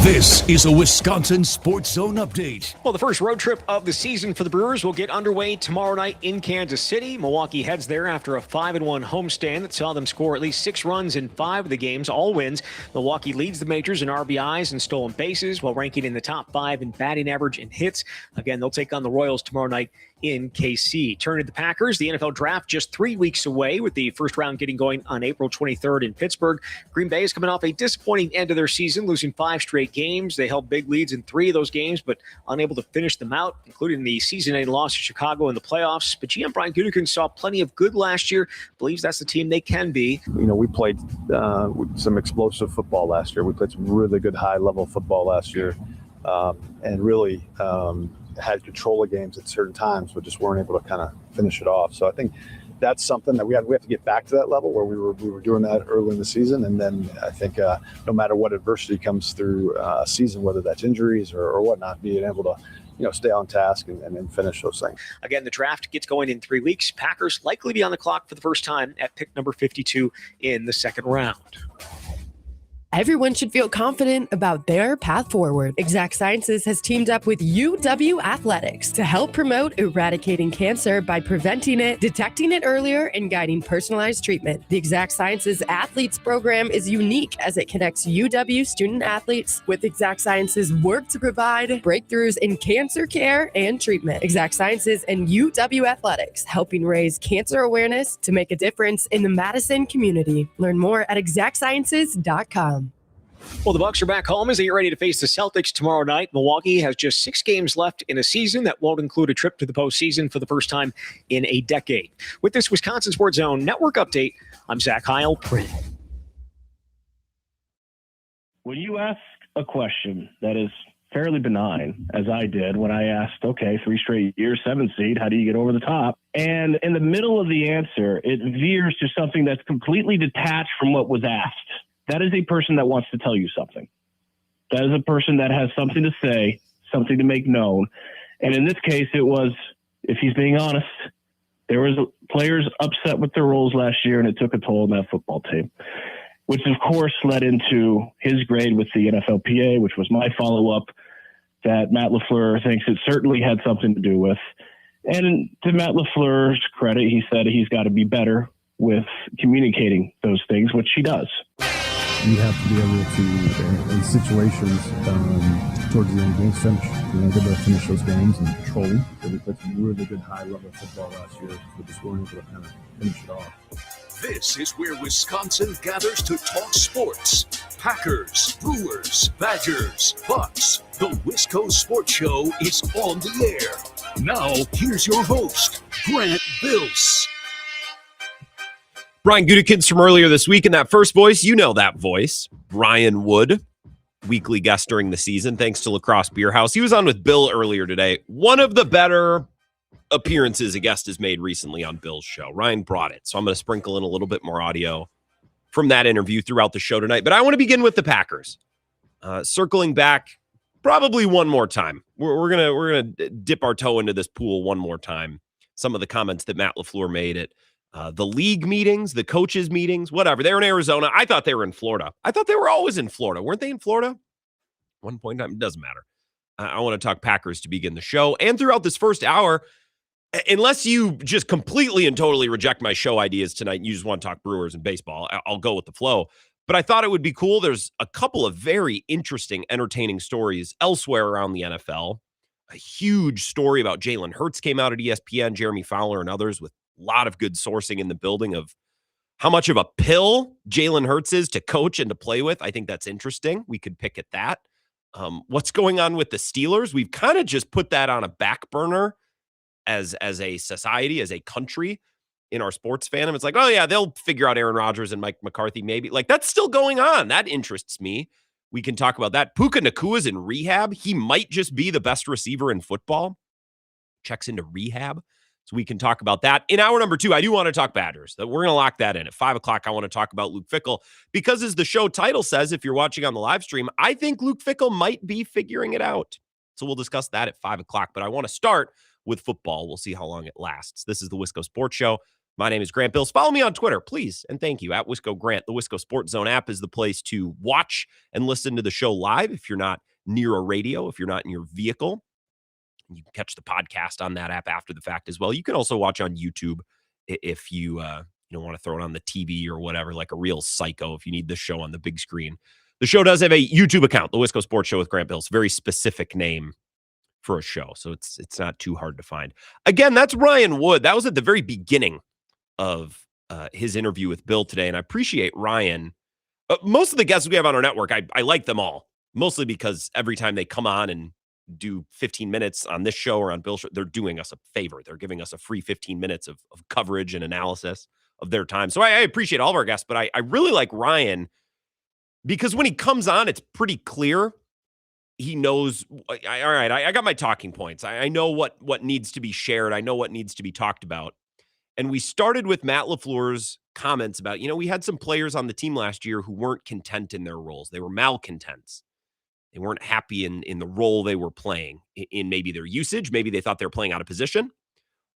This is a Wisconsin Sports Zone update. Well, the first road trip of the season for the Brewers will get underway tomorrow night in Kansas City. Milwaukee heads there after a 5-1 homestand that saw them score at least 6 runs in 5 of the games, all wins. Milwaukee leads the majors in RBIs and stolen bases while ranking in the top 5 in batting average and hits. Again, they'll take on the Royals tomorrow night in KC. Turning to the Packers, the NFL draft just 3 weeks away, with the first round getting going on April 23rd in Pittsburgh. Green Bay is coming off a disappointing end of their season, losing 5 straight games. They held big leads in 3 of those games, but unable to finish them out, including the season-ending loss to Chicago in the playoffs. But GM Brian Gutekunst saw plenty of good last year, believes that's the team they can be. You know, we played some explosive football last year. We played some really good high-level football last year, and really had control of games at certain times, but just weren't able to kind of finish it off. So I think that's something that we have to get back to that level where we were doing that early in the season. And then I think no matter what adversity comes through a season, whether that's injuries or whatnot, being able to stay on task and finish those things. Again, the draft gets going in 3 weeks. Packers likely be on the clock for the first time at pick number 52 in the second round. Everyone should feel confident about their path forward. Exact Sciences has teamed up with UW Athletics to help promote eradicating cancer by preventing it, detecting it earlier, and guiding personalized treatment. The Exact Sciences Athletes Program is unique as it connects UW student athletes with Exact Sciences' work to provide breakthroughs in cancer care and treatment. Exact Sciences and UW Athletics, helping raise cancer awareness to make a difference in the Madison community. Learn more at exactsciences.com. Well, the Bucks are back home as they get ready to face the Celtics tomorrow night. Milwaukee has just 6 games left in a season that won't include a trip to the postseason for the first time in a decade. With this Wisconsin Sports Zone Network update, I'm Zach Heil-Print. When you ask a question that is fairly benign, as I did when I asked, okay, 3 straight years, 7 seed, how do you get over the top? And in the middle of the answer, it veers to something that's completely detached from what was asked. That is a person that wants to tell you something. That is a person that has something to say, something to make known. And in this case, it was, if he's being honest, there was players upset with their roles last year, and it took a toll on that football team, which of course led into his grade with the NFLPA, which was my follow-up, that Matt LaFleur thinks it certainly had something to do with. And to Matt LaFleur's credit, he said he's got to be better with communicating those things, which he does. You have to be able to, in situations towards the end of games, be able to finish those games and control them. So we played some really good high-level football last year, but just weren't able to kind of finish it off. This is where Wisconsin gathers to talk sports. Packers, Brewers, Badgers, Bucks. The Wisco Sports Show is on the air. Now, here's your host, Grant Bills. Brian Gutekunst from earlier this week, and that first voice, you know that voice, Brian Wood, weekly guest during the season, thanks to Lacrosse Beer House. He was on with Bill earlier today. One of the better appearances a guest has made recently on Bill's show. Ryan brought it, so I'm going to sprinkle in a little bit more audio from that interview throughout the show tonight. But I want to begin with the Packers. Circling back probably one more time. We're gonna dip our toe into this pool one more time. Some of the comments that Matt LaFleur made at the league meetings, the coaches meetings, whatever. They were in Arizona. I thought they were in Florida. I thought they were always in Florida. Weren't they in Florida? One point in time, it doesn't matter. I want to talk Packers to begin the show. And throughout this first hour, unless you just completely and totally reject my show ideas tonight and you just want to talk Brewers and baseball, I'll go with the flow. But I thought it would be cool. There's a couple of very interesting, entertaining stories elsewhere around the NFL. A huge story about Jalen Hurts came out at ESPN, Jeremy Fowler and others, with a lot of good sourcing in the building of how much of a pill Jalen Hurts is to coach and to play with. I think that's interesting. We could pick at that. What's going on with the Steelers? We've kind of just put that on a back burner as a society, as a country in our sports fandom. It's like, oh yeah, they'll figure out Aaron Rodgers and Mike McCarthy maybe. Like, that's still going on. That interests me. We can talk about that. Puka Nakua's in rehab. He might just be the best receiver in football. Checks into rehab. So we can talk about that. In hour number 2, I do want to talk Badgers. We're going to lock that in. At 5 o'clock, I want to talk about Luke Fickell because, as the show title says, if you're watching on the live stream, I think Luke Fickell might be figuring it out. So we'll discuss that at 5 o'clock. But I want to start with football. We'll see how long it lasts. This is the Wisco Sports Show. My name is Grant Bills. Follow me on Twitter, please, and thank you, at Wisco Grant. The Wisco Sports Zone app is the place to watch and listen to the show live if you're not near a radio, if you're not in your vehicle. You can catch the podcast on that app after the fact as well. You can also watch on YouTube if you don't want to throw it on the TV or whatever, like a real psycho, if you need the show on the big screen. The show does have a YouTube account, the Wisco Sports Show with Grant Bills. Very specific name for a show, so it's not too hard to find. Again, that's Ryan Wood. That was at the very beginning of his interview with Bill today, and I appreciate Ryan. Most of the guests we have on our network, I like them all, mostly because every time they come on and do 15 minutes on this show or on Bill's show, they're doing us a favor. They're giving us a free 15 minutes of coverage and analysis of their time. So I appreciate all of our guests, but I really like Ryan because when he comes on, it's pretty clear. He knows, all right, I got my talking points. I know what needs to be shared. I know what needs to be talked about. And we started with Matt LaFleur's comments about, we had some players on the team last year who weren't content in their roles. They were malcontents. They weren't happy in the role they were playing, in maybe their usage. Maybe they thought they were playing out of position.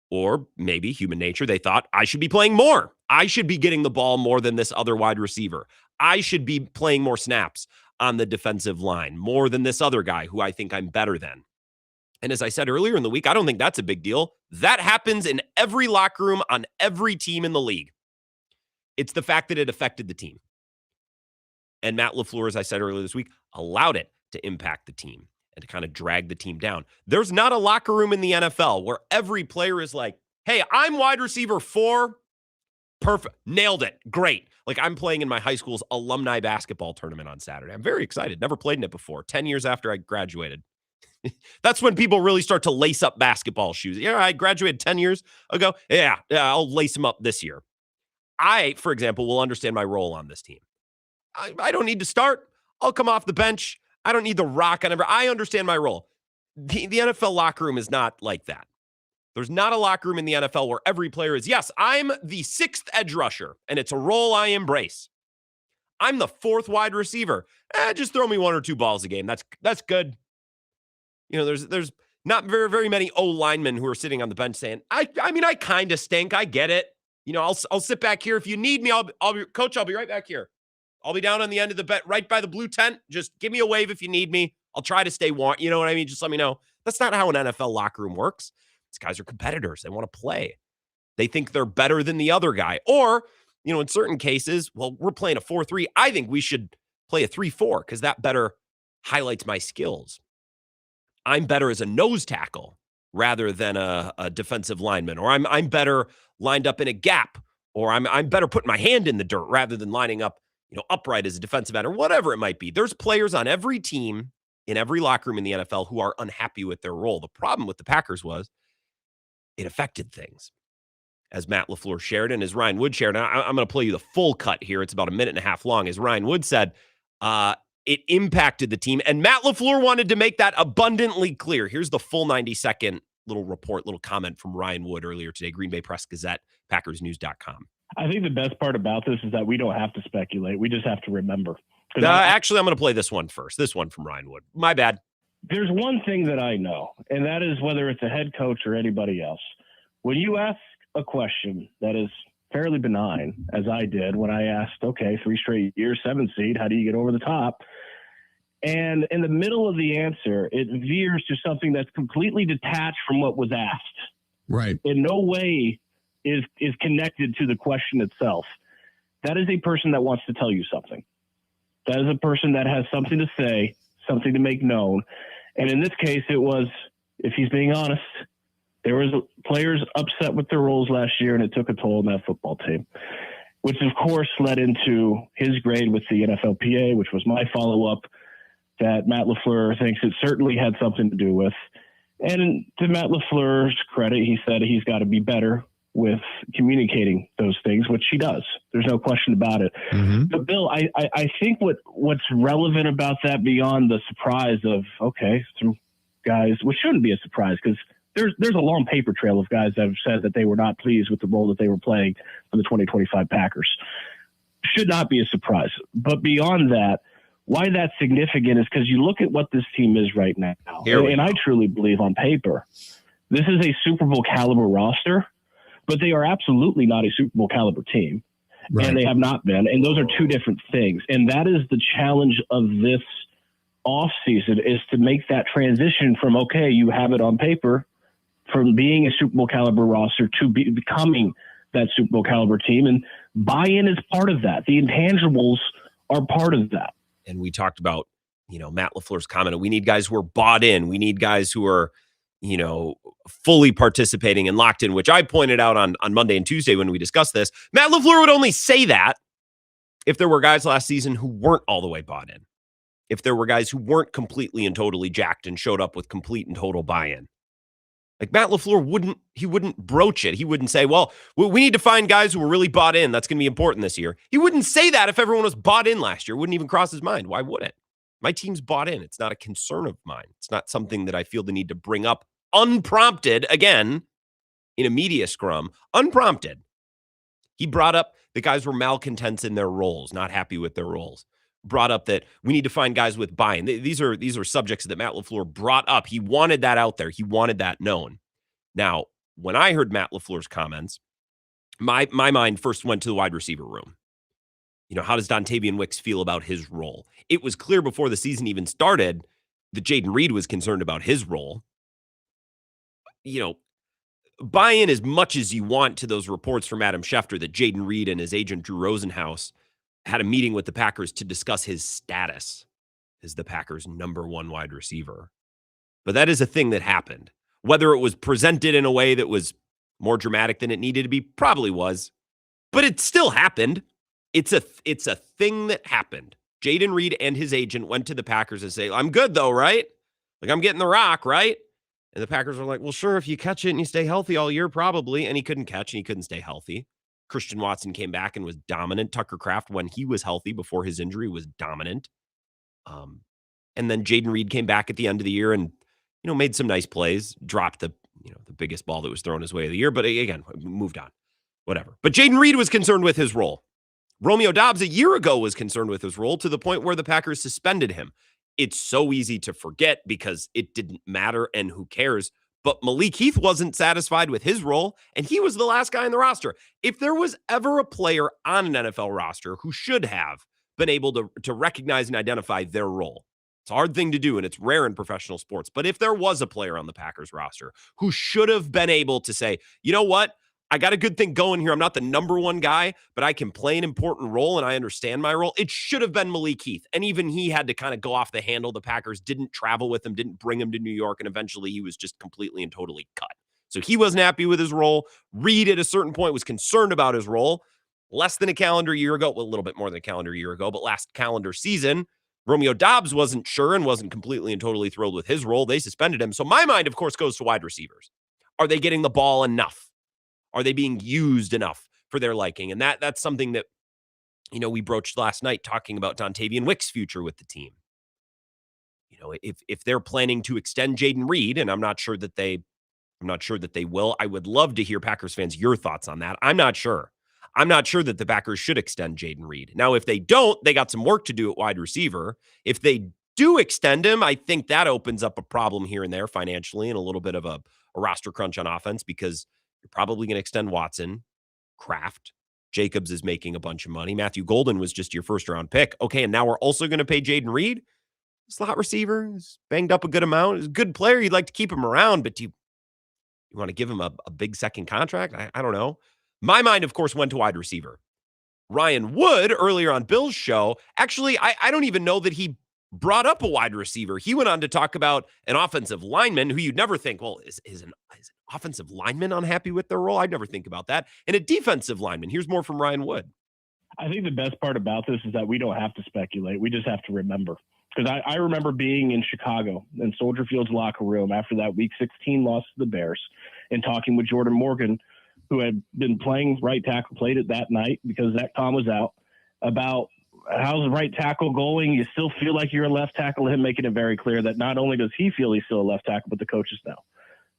Or maybe human nature, they thought, I should be playing more. I should be getting the ball more than this other wide receiver. I should be playing more snaps on the defensive line, more than this other guy who I think I'm better than. And as I said earlier in the week, I don't think that's a big deal. That happens in every locker room on every team in the league. It's the fact that it affected the team. And Matt LaFleur, as I said earlier this week, allowed it to impact the team and to kind of drag the team down. There's not a locker room in the NFL where every player is like, hey, I'm wide receiver 4. Perfect. Nailed it. Great. Like I'm playing in my high school's alumni basketball tournament on Saturday. I'm very excited. Never played in it before. 10 years after I graduated. That's when people really start to lace up basketball shoes. Yeah, I graduated 10 years ago. Yeah, I'll lace them up this year. I, for example, will understand my role on this team. I don't need to start. I'll come off the bench. I don't need the rock. I understand my role. The NFL locker room is not like that. There's not a locker room in the NFL where every player is, yes, I'm the 6th edge rusher, and it's a role I embrace. I'm the 4th wide receiver. Just throw me 1 or 2 balls a game. That's good. There's not very, very many O-linemen who are sitting on the bench saying, I kind of stink. I get it. I'll sit back here. If you need me, I'll be coach. I'll be right back here. I'll be down on the end of the bed, right by the blue tent. Just give me a wave if you need me. I'll try to stay warm. You know what I mean? Just let me know. That's not how an NFL locker room works. These guys are competitors. They want to play. They think they're better than the other guy. Or, in certain cases, well, we're playing a 4-3. I think we should play a 3-4 because that better highlights my skills. I'm better as a nose tackle rather than a defensive lineman, or I'm better lined up in a gap, or I'm better putting my hand in the dirt rather than lining up, upright as a defensive end, or whatever it might be. There's players on every team in every locker room in the NFL who are unhappy with their role. The problem with the Packers was it affected things. As Matt LaFleur shared and as Ryan Wood shared, and I'm going to play you the full cut here. It's about a minute and a half long. As Ryan Wood said, it impacted the team. And Matt LaFleur wanted to make that abundantly clear. Here's the full 90-second little comment from Ryan Wood earlier today, Green Bay Press Gazette, PackersNews.com. I think the best part about this is that we don't have to speculate. We just have to remember. Actually, I'm going to play this one first. This one from Ryan Wood. My bad. There's one thing that I know, and that is whether it's a head coach or anybody else. When you ask a question that is fairly benign, as I did when I asked, okay, 3 straight years, 7 seed, how do you get over the top? And in the middle of the answer, it veers to something that's completely detached from what was asked. Right. In no way is connected to the question itself. That is a person that wants to tell you something. That is a person that has something to say, something to make known. And in this case, it was, if he's being honest, there was players upset with their roles last year, and it took a toll on that football team, which of course led into his grade with the NFLPA, which was my follow-up, that Matt LaFleur thinks it certainly had something to do with. And to Matt LaFleur's credit, he said he's got to be better with communicating those things, which he does. There's no question about it. Mm-hmm. But Bill, I think what's relevant about that beyond the surprise of, okay, some guys, which shouldn't be a surprise because there's a long paper trail of guys that have said that they were not pleased with the role that they were playing for the 2025 Packers. Should not be a surprise. But beyond that, why that's significant is because you look at what this team is right now. And I truly believe on paper, this is a Super Bowl caliber roster. but they are absolutely not a Super Bowl caliber team. Right. And they have not been. And those are two different things. And that is the challenge of this offseason, is to make that transition from, okay, you have it on paper, from being a Super Bowl caliber roster to becoming that Super Bowl caliber team. And buy-in is part of that. The intangibles are part of that. And we talked about, Matt LaFleur's comment, we need guys who are bought in. We need guys who are, fully participating and locked in, which I pointed out on Monday and Tuesday when we discussed this. Matt LaFleur would only say that if there were guys last season who weren't all the way bought in. If there were guys who weren't completely and totally jacked and showed up with complete and total buy-in. Like Matt LaFleur wouldn't broach it. He wouldn't say, well, we need to find guys who are really bought in. That's going to be important this year. He wouldn't say that if everyone was bought in last year. It wouldn't even cross his mind. Why would it? My team's bought in. It's not a concern of mine. It's not something that I feel the need to bring up unprompted, again, in a media scrum. Unprompted. He brought up the guys were malcontents in their roles, not happy with their roles. Brought up that we need to find guys with buy-in. These are subjects that Matt LaFleur brought up. He wanted that out there. He wanted that known. Now, when I heard Matt LaFleur's comments, my mind first went to the wide receiver room. How does Dontavian Wicks feel about his role? It was clear before the season even started that Jayden Reed was concerned about his role. Buy in as much as you want to those reports from Adam Schefter that Jayden Reed and his agent Drew Rosenhaus had a meeting with the Packers to discuss his status as the Packers' number one wide receiver. But that is a thing that happened. Whether it was presented in a way that was more dramatic than it needed to be, probably was. But it still happened. It's a thing that happened. Jayden Reed and his agent went to the Packers and say, I'm good though, right? Like I'm getting the rock, right? And the Packers were like, well, sure, if you catch it and you stay healthy all year, probably. And he couldn't catch and he couldn't stay healthy. Christian Watson came back and was dominant. Tucker Kraft, when he was healthy before his injury, was dominant. And then Jayden Reed came back at the end of the year and, made some nice plays, dropped the biggest ball that was thrown his way of the year. But again, moved on, whatever. But Jayden Reed was concerned with his role. Romeo Doubs a year ago was concerned with his role to the point where the Packers suspended him. It's so easy to forget because it didn't matter and who cares. But Malik Heath wasn't satisfied with his role, and he was the last guy on the roster. If there was ever a player on an NFL roster who should have been able to recognize and identify their role, it's a hard thing to do, and it's rare in professional sports. But if there was a player on the Packers roster who should have been able to say, you know what? I got a good thing going here. I'm not the number one guy, but I can play an important role and I understand my role. It should have been Malik Heath. And even he had to kind of go off the handle. The Packers didn't travel with him, didn't bring him to New York. And eventually he was just completely and totally cut. So he wasn't happy with his role. Reed at a certain point was concerned about his role. Less than a calendar year ago, well, a little bit more than a calendar year ago, but last calendar season, Romeo Doubs wasn't sure and wasn't completely and totally thrilled with his role. They suspended him. So my mind, of course, goes to wide receivers. Are they getting the ball enough? Are they being used enough for their liking? And that's something that, we broached last night talking about Dontavian Wicks' future with the team. If they're planning to extend Jayden Reed, and I'm not sure that they will. I would love to hear Packers fans, your thoughts on that. I'm not sure. I'm not sure that the Packers should extend Jayden Reed. Now, if they don't, they got some work to do at wide receiver. If they do extend him, I think that opens up a problem here and there financially and a little bit of a roster crunch on offense because you're probably going to extend Watson, Kraft. Jacobs is making a bunch of money. Matthew Golden was just your first-round pick. Okay, and now we're also going to pay Jayden Reed. Slot receiver. He's banged up a good amount. He's a good player. You'd like to keep him around, but do you want to give him a big second contract? I don't know. My mind, of course, went to wide receiver. Ryan Wood, earlier on Bill's show, actually, I don't even know that he brought up a wide receiver. He went on to talk about an offensive lineman who you'd never think, well, is an offensive lineman unhappy with their role? I'd never think about that. And a defensive lineman. Here's more from Ryan Wood. I think the best part about this is that we don't have to speculate. We just have to remember. Because I remember being in Chicago in Soldier Field's locker room after that Week 16 loss to the Bears and talking with Jordan Morgan, who had been playing right tackle, played it that night because Zach Tom was out, about how's the right tackle going? You still feel like you're a left tackle, him making it very clear that not only does he feel he's still a left tackle, but the coaches know.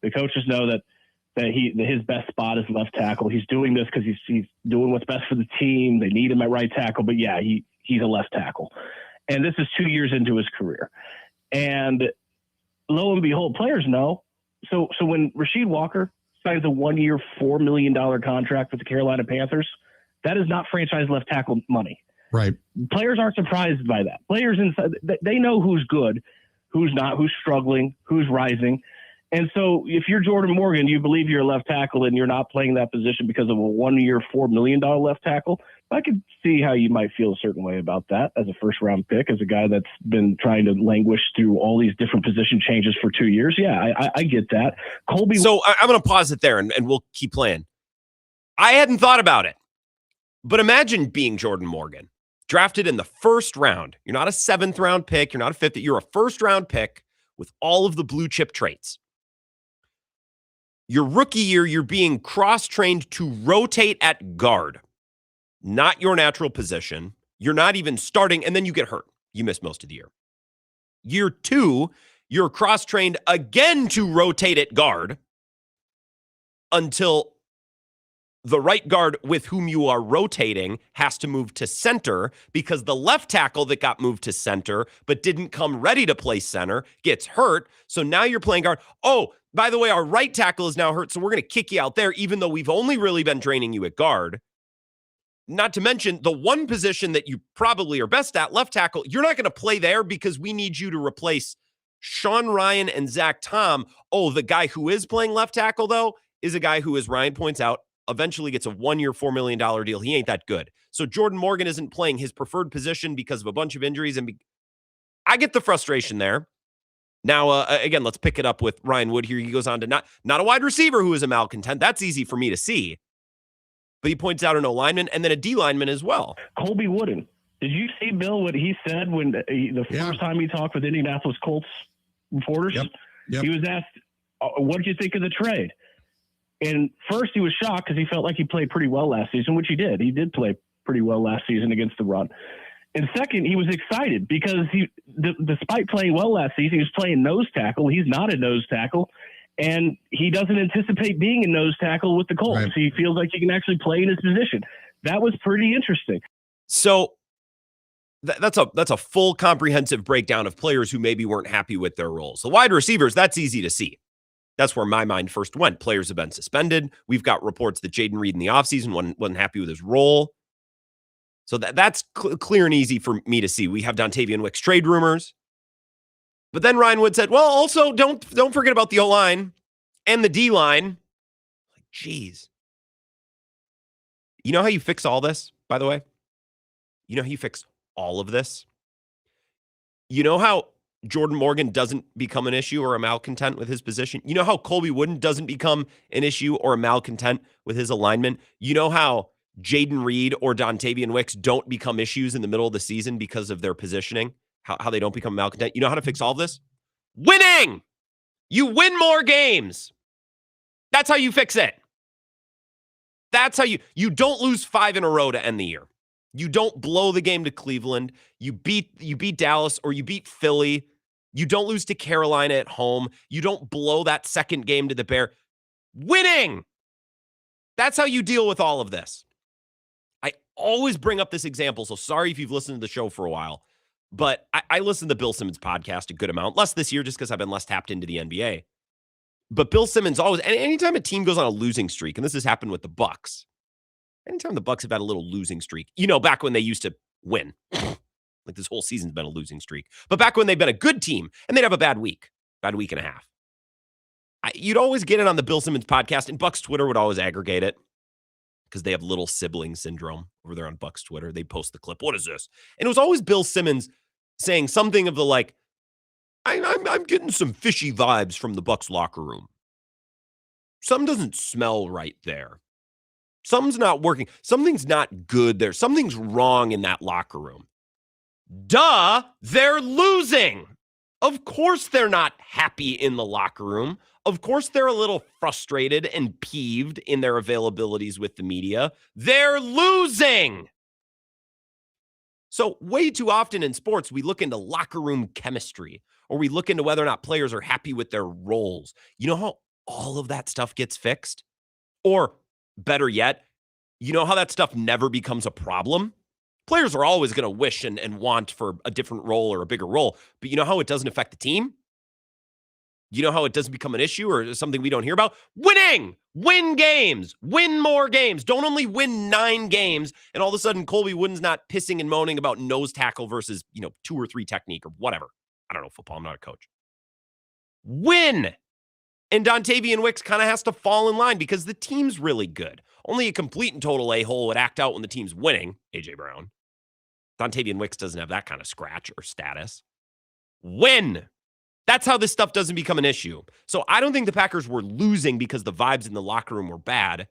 The coaches know that his best spot is left tackle. He's doing this because he's doing what's best for the team. They need him at right tackle, but yeah, he's a left tackle. And this is 2 years into his career. And lo and behold, players know. So when Rasheed Walker signs a 1-year, $4 million contract with the Carolina Panthers. That is not franchise left tackle money. Right. Players aren't surprised by that. Players inside, they know who's good, who's not, who's struggling, who's rising. And so if you're Jordan Morgan, you believe you're a left tackle and you're not playing that position because of a 1-year, $4 million left tackle, I could see how you might feel a certain way about that as a first-round pick, as a guy that's been trying to languish through all these different position changes for 2 years. Yeah, I get that. Colby. So I'm going to pause it there and we'll keep playing. I hadn't thought about it, but imagine being Jordan Morgan, drafted in the first round. You're not a 7th-round pick. You're not a 5th. You're a first-round pick with all of the blue-chip traits. Your rookie year, you're being cross-trained to rotate at guard, not your natural position. You're not even starting, and then you get hurt. You miss most of the year. Year 2, you're cross-trained again to rotate at guard until the right guard with whom you are rotating has to move to center because the left tackle that got moved to center but didn't come ready to play center gets hurt. So now you're playing guard. Oh, by the way, our right tackle is now hurt, so we're going to kick you out there even though we've only really been training you at guard. Not to mention the one position that you probably are best at, left tackle, you're not going to play there because we need you to replace Sean Ryan and Zach Tom. Oh, the guy who is playing left tackle, though, is a guy who, as Ryan points out, eventually gets a 1-year, $4 million deal. He ain't that good. So Jordan Morgan isn't playing his preferred position because of a bunch of injuries. And I get the frustration there. Now, again, let's pick it up with Ryan Wood here. He goes on to not a wide receiver who is a malcontent. That's easy for me to see. But he points out an O-lineman and then a D-lineman as well. Colby Wooden. Did you see, Bill, what he said when the first time he talked with Indianapolis Colts reporters? Yep. He was asked, what did you think of the trade? And first he was shocked because he felt like he played pretty well last season, which he did. He did play pretty well last season against the run. And second, he was excited because despite playing well last season, he was playing nose tackle. He's not a nose tackle. And he doesn't anticipate being a nose tackle with the Colts. Right. He feels like he can actually play in his position. That was pretty interesting. So that's a full comprehensive breakdown of players who maybe weren't happy with their roles. The wide receivers, that's easy to see. That's where my mind first went. Players have been suspended. We've got reports that Jaden Reed in the offseason wasn't happy with his role. So that's clear and easy for me to see. We have Dontavian Wicks trade rumors. But then Ryan Wood said, well, also don't forget about the O-line and the D-line. Like, geez. You know how you fix all this, by the way? You know how you fix all of this? You know how Jordan Morgan doesn't become an issue or a malcontent with his position? You know how Colby Wooden doesn't become an issue or a malcontent with his alignment? You know how Jaden Reed or Dontavian Wicks don't become issues in the middle of the season because of their positioning? How they don't become malcontent? You know how to fix all of this? Winning! You win more games. That's how you fix it. That's how you don't lose 5 in a row to end the year. You don't blow the game to Cleveland. You beat Dallas or you beat Philly. You don't lose to Carolina at home. You don't blow that second game to the Bears. Winning! That's how you deal with all of this. I always bring up this example, so sorry if you've listened to the show for a while, but I listen to the Bill Simmons podcast a good amount, less this year just because I've been less tapped into the NBA. But Bill Simmons always, and anytime a team goes on a losing streak, and this has happened with the Bucks, anytime the Bucks have had a little losing streak, back when they used to win, like this whole season's been a losing streak, but back when they've been a good team and they'd have a bad week and a half, you'd always get it on the Bill Simmons podcast, and Bucks Twitter would always aggregate it because they have little sibling syndrome over there on Bucks Twitter. They post the clip. What is this? And it was always Bill Simmons saying something of the like, I'm getting some fishy vibes from the Bucks locker room. Something doesn't smell right there. Something's not working. Something's not good there. Something's wrong in that locker room. Duh, they're losing. Of course they're not happy in the locker room. Of course they're a little frustrated and peeved in their availabilities with the media. They're losing. So way too often in sports, we look into locker room chemistry, or we look into whether or not players are happy with their roles. You know how all of that stuff gets fixed? Or better yet, you know how that stuff never becomes a problem? Players are always going to wish and want for a different role or a bigger role, but you know how it doesn't affect the team? You know how it doesn't become an issue or something we don't hear about? Winning! Win games! Win more games! Don't only win 9 games, and all of a sudden Colby Wooden's not pissing and moaning about nose tackle versus, 2 or 3 technique or whatever. I don't know football. I'm not a coach. Win! And Dontavian Wicks kind of has to fall in line because the team's really good. Only a complete and total a-hole would act out when the team's winning, A.J. Brown. Dontavian Wicks doesn't have that kind of scratch or status. Win! That's how this stuff doesn't become an issue. So I don't think the Packers were losing because the vibes in the locker room were bad.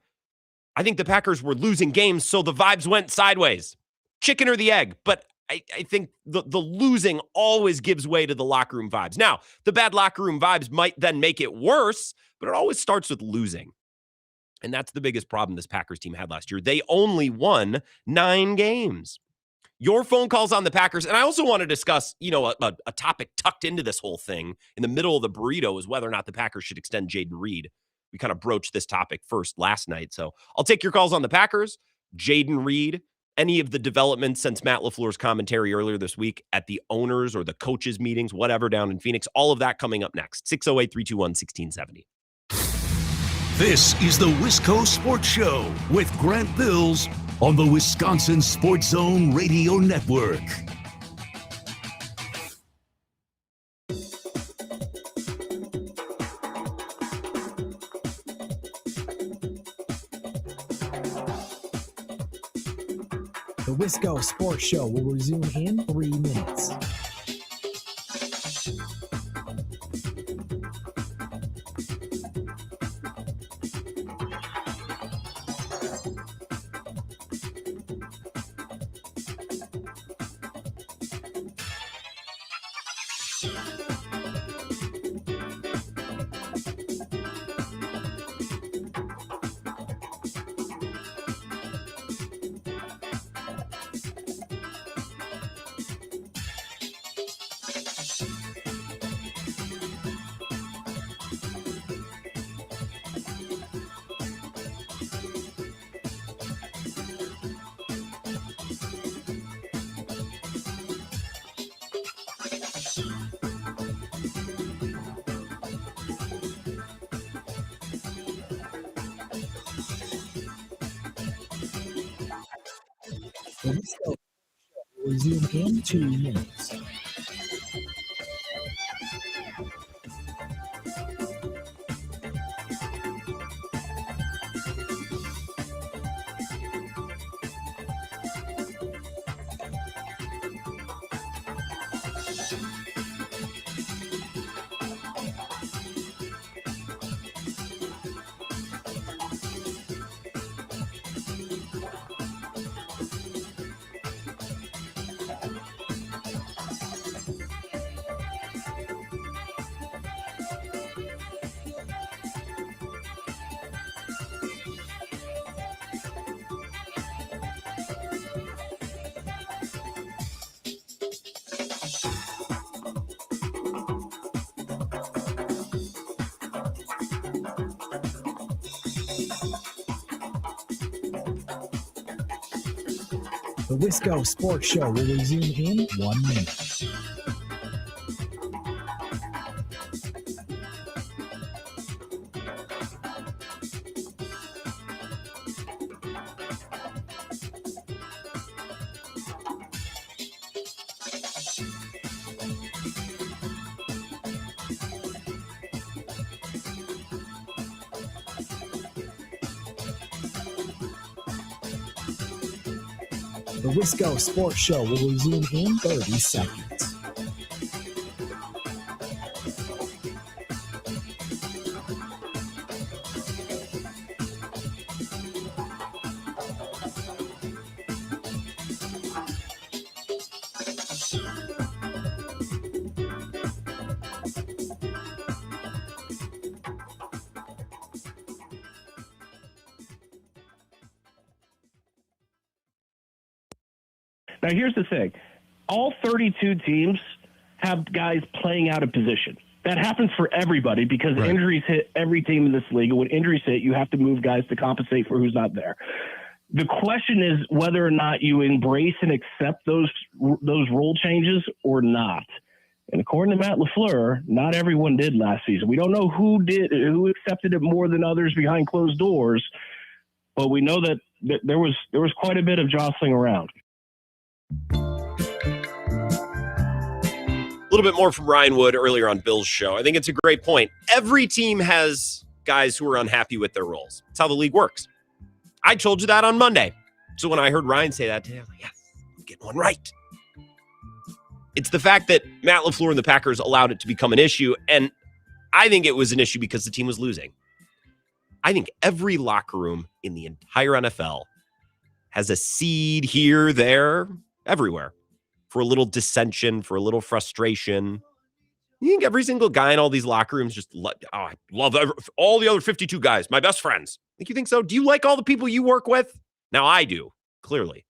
I think the Packers were losing games, so the vibes went sideways. Chicken or the egg. But I think the losing always gives way to the locker room vibes. Now, the bad locker room vibes might then make it worse, but it always starts with losing. And that's the biggest problem this Packers team had last year. They only won 9 games. Your phone calls on the Packers, and I also want to discuss, a topic tucked into this whole thing in the middle of the burrito is whether or not the Packers should extend Jaden Reed. We kind of broached this topic first last night, so I'll take your calls on the Packers, Jaden Reed, any of the developments since Matt LaFleur's commentary earlier this week at the owners or the coaches meetings, whatever, down in Phoenix. All of that coming up next. 608-321-1670. This is the Wisco Sports Show with Grant Bills on the Wisconsin Sports Zone Radio Network. The Wisco Sports Show will resume in 3 minutes. The Wisco Show will resume in 2 minutes. The Wisco Sports Show will resume in 1 minute. The Wisco Sports Show will resume in 30 seconds. Now, here's the thing. All 32 teams have guys playing out of position. That happens for everybody because injuries hit every team in this league. And when injuries hit, you have to move guys to compensate for who's not there. The question is whether or not you embrace and accept those rule changes or not. And according to Matt LaFleur, not everyone did last season. We don't know who accepted it more than others behind closed doors, but we know that there was quite a bit of jostling around. A little bit more from Ryan Wood earlier on Bill's show. I think it's a great point. Every team has guys who are unhappy with their roles. That's how the league works. I told you that on Monday. So when I heard Ryan say that today, I was like, yes, I'm getting one right. It's the fact that Matt LaFleur and the Packers allowed it to become an issue, and I think it was an issue because the team was losing. I think every locker room in the entire NFL has a seed here, there, everywhere for a little dissension, for a little frustration. You think every single guy in all these locker rooms just, I love all the other 52 guys, my best friends. Think you think so? Do you like all the people you work with? Now I do, clearly.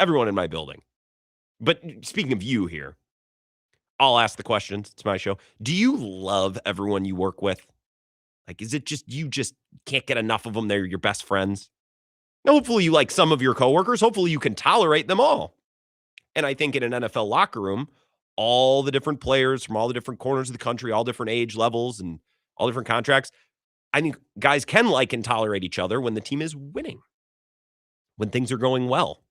Everyone in my building. But speaking of you here, I'll ask the questions. It's my show. Do you love everyone you work with? Like, is it just you just can't get enough of them? They're your best friends. Now, hopefully you like some of your coworkers. Hopefully you can tolerate them all. And I think in an NFL locker room, all the different players from all the different corners of the country, all different age levels and all different contracts, I think guys can like and tolerate each other when the team is winning, when things are going well.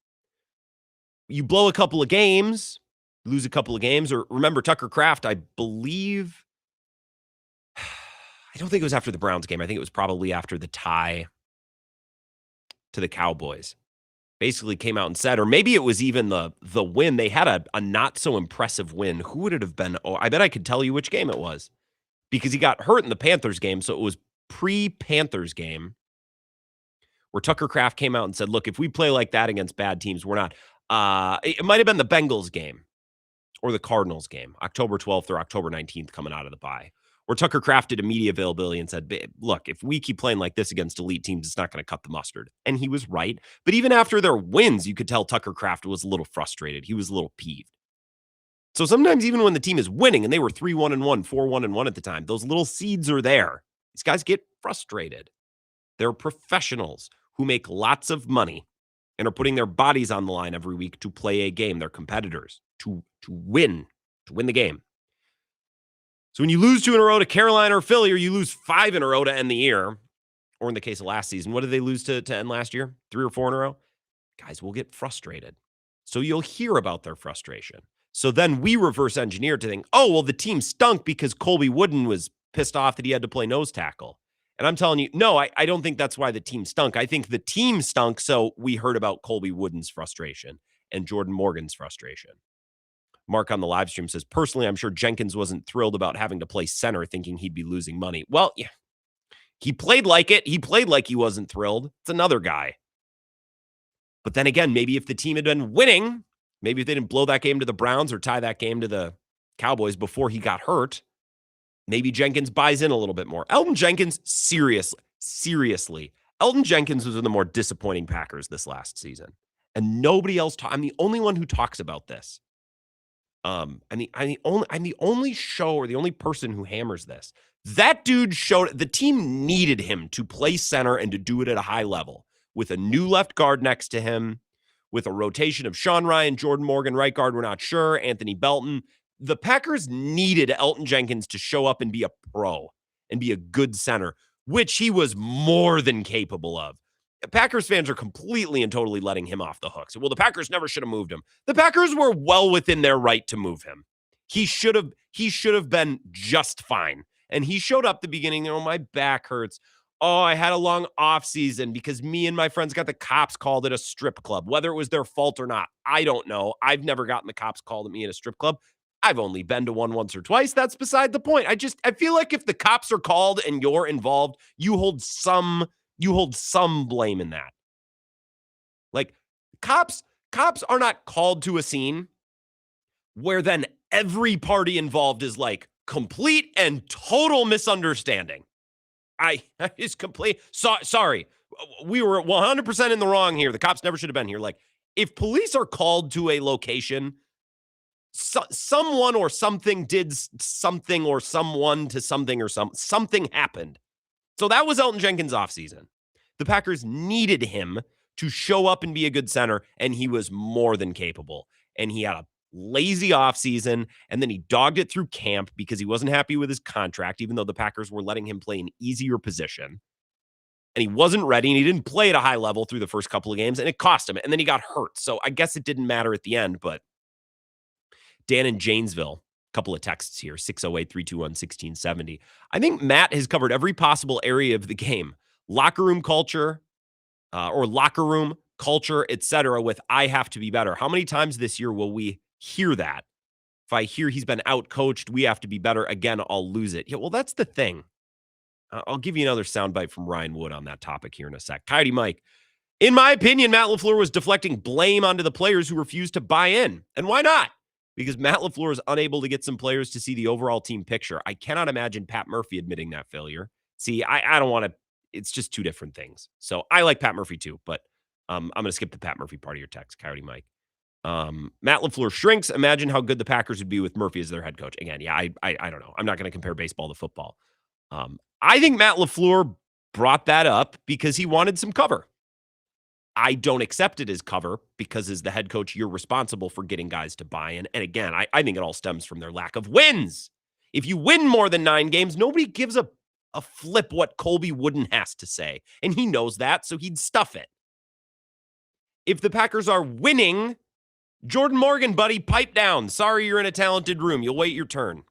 You blow a couple of games, lose a couple of games, or remember Tucker Kraft, I believe, I don't think it was after the Browns game. I think it was probably after the tie to the Cowboys. Basically came out and said, or maybe it was even the win. They had a not so impressive win. Who would it have been? Oh, I bet I could tell you which game it was because he got hurt in the Panthers game. So it was pre-Panthers game where Tucker Kraft came out and said, look, if we play like that against bad teams, we're not. It might have been the Bengals game or the Cardinals game, October 12th or October 19th coming out of the bye, where Tucker Kraft did a media availability and said, look, if we keep playing like this against elite teams, it's not going to cut the mustard. And he was right. But even after their wins, you could tell Tucker Kraft was a little frustrated. He was a little peeved. So sometimes even when the team is winning, and they were 3-1-1, 4-1-1 at the time, those little seeds are there. These guys get frustrated. They're professionals who make lots of money and are putting their bodies on the line every week to play a game. They're competitors to win the game. So when you lose 2 in a row to Carolina or Philly, or you lose 5 in a row to end the year, or in the case of last season, what did they lose to end last year? 3 or 4 in a row? Guys will get frustrated. So you'll hear about their frustration. So then we reverse engineer to think, oh, well, the team stunk because Colby Wooden was pissed off that he had to play nose tackle. And I'm telling you, no, I don't think that's why the team stunk. I think the team stunk, so we heard about Colby Wooden's frustration and Jordan Morgan's frustration. Mark on the live stream says, personally, I'm sure Jenkins wasn't thrilled about having to play center thinking he'd be losing money. Well, yeah, he played like it. He played like he wasn't thrilled. It's another guy. But then again, maybe if the team had been winning, maybe if they didn't blow that game to the Browns or tie that game to the Cowboys before he got hurt, maybe Jenkins buys in a little bit more. Elton Jenkins, seriously, Elton Jenkins was one of the more disappointing Packers this last season. And nobody else, I'm the only one who talks about this. I'm the only show or the only person who hammers this. That dude showed the team needed him to play center and to do it at a high level with a new left guard next to him, with a rotation of Sean Ryan, Jordan Morgan, right guard, we're not sure, Anthony Belton. The Packers needed Elton Jenkins to show up and be a pro and be a good center, which he was more than capable of. Packers fans are completely and totally letting him off the hook. So, well, the Packers never should have moved him. The Packers were well within their right to move him. He should have been just fine. And he showed up the beginning, oh, my back hurts. Oh, I had a long off season because me and my friends got the cops called at a strip club. Whether it was their fault or not, I don't know. I've never gotten the cops called at me at a strip club. I've only been to one once or twice. That's beside the point. I feel like if the cops are called and you're involved, you hold some blame in that. Like cops are not called to a scene where then every party involved is like complete and total misunderstanding. I is complete. Sorry. We were 100% in the wrong here. The cops never should have been here. Like if police are called to a location, someone or something did something or someone to something or something happened. So that was Elton Jenkins' offseason. The Packers needed him to show up and be a good center, and he was more than capable. And he had a lazy offseason, and then he dogged it through camp because he wasn't happy with his contract, even though the Packers were letting him play an easier position. And he wasn't ready, and he didn't play at a high level through the first couple of games, and it cost him. And then he got hurt. So I guess it didn't matter at the end, but Dan in Janesville, a couple of texts here, 608-321-1670. I think Matt has covered every possible area of the game. Locker room culture, or locker room culture, etc. with I have to be better. How many times this year will we hear that? If I hear he's been out-coached, we have to be better, again, I'll lose it. Yeah, well, that's the thing. I'll give you another soundbite from Ryan Wood on that topic here in a sec. Coyote Mike, in my opinion, Matt LaFleur was deflecting blame onto the players who refused to buy in. And why not? Because Matt LaFleur is unable to get some players to see the overall team picture. I cannot imagine Pat Murphy admitting that failure. See, I don't want to. It's just two different things. So I like Pat Murphy too, but I'm going to skip the Pat Murphy part of your text, Coyote Mike. Matt LaFleur shrinks. Imagine how good the Packers would be with Murphy as their head coach. Again, yeah, I don't know. I'm not going to compare baseball to football. I think Matt LaFleur brought that up because he wanted some cover. I don't accept it as cover because as the head coach, you're responsible for getting guys to buy in. And again, I think it all stems from their lack of wins. If you win more than 9 games, nobody gives a flip what Colby Wooden has to say. And he knows that, so he'd stuff it. If the Packers are winning, Jordan Morgan, buddy, pipe down. Sorry, you're in a talented room. You'll wait your turn.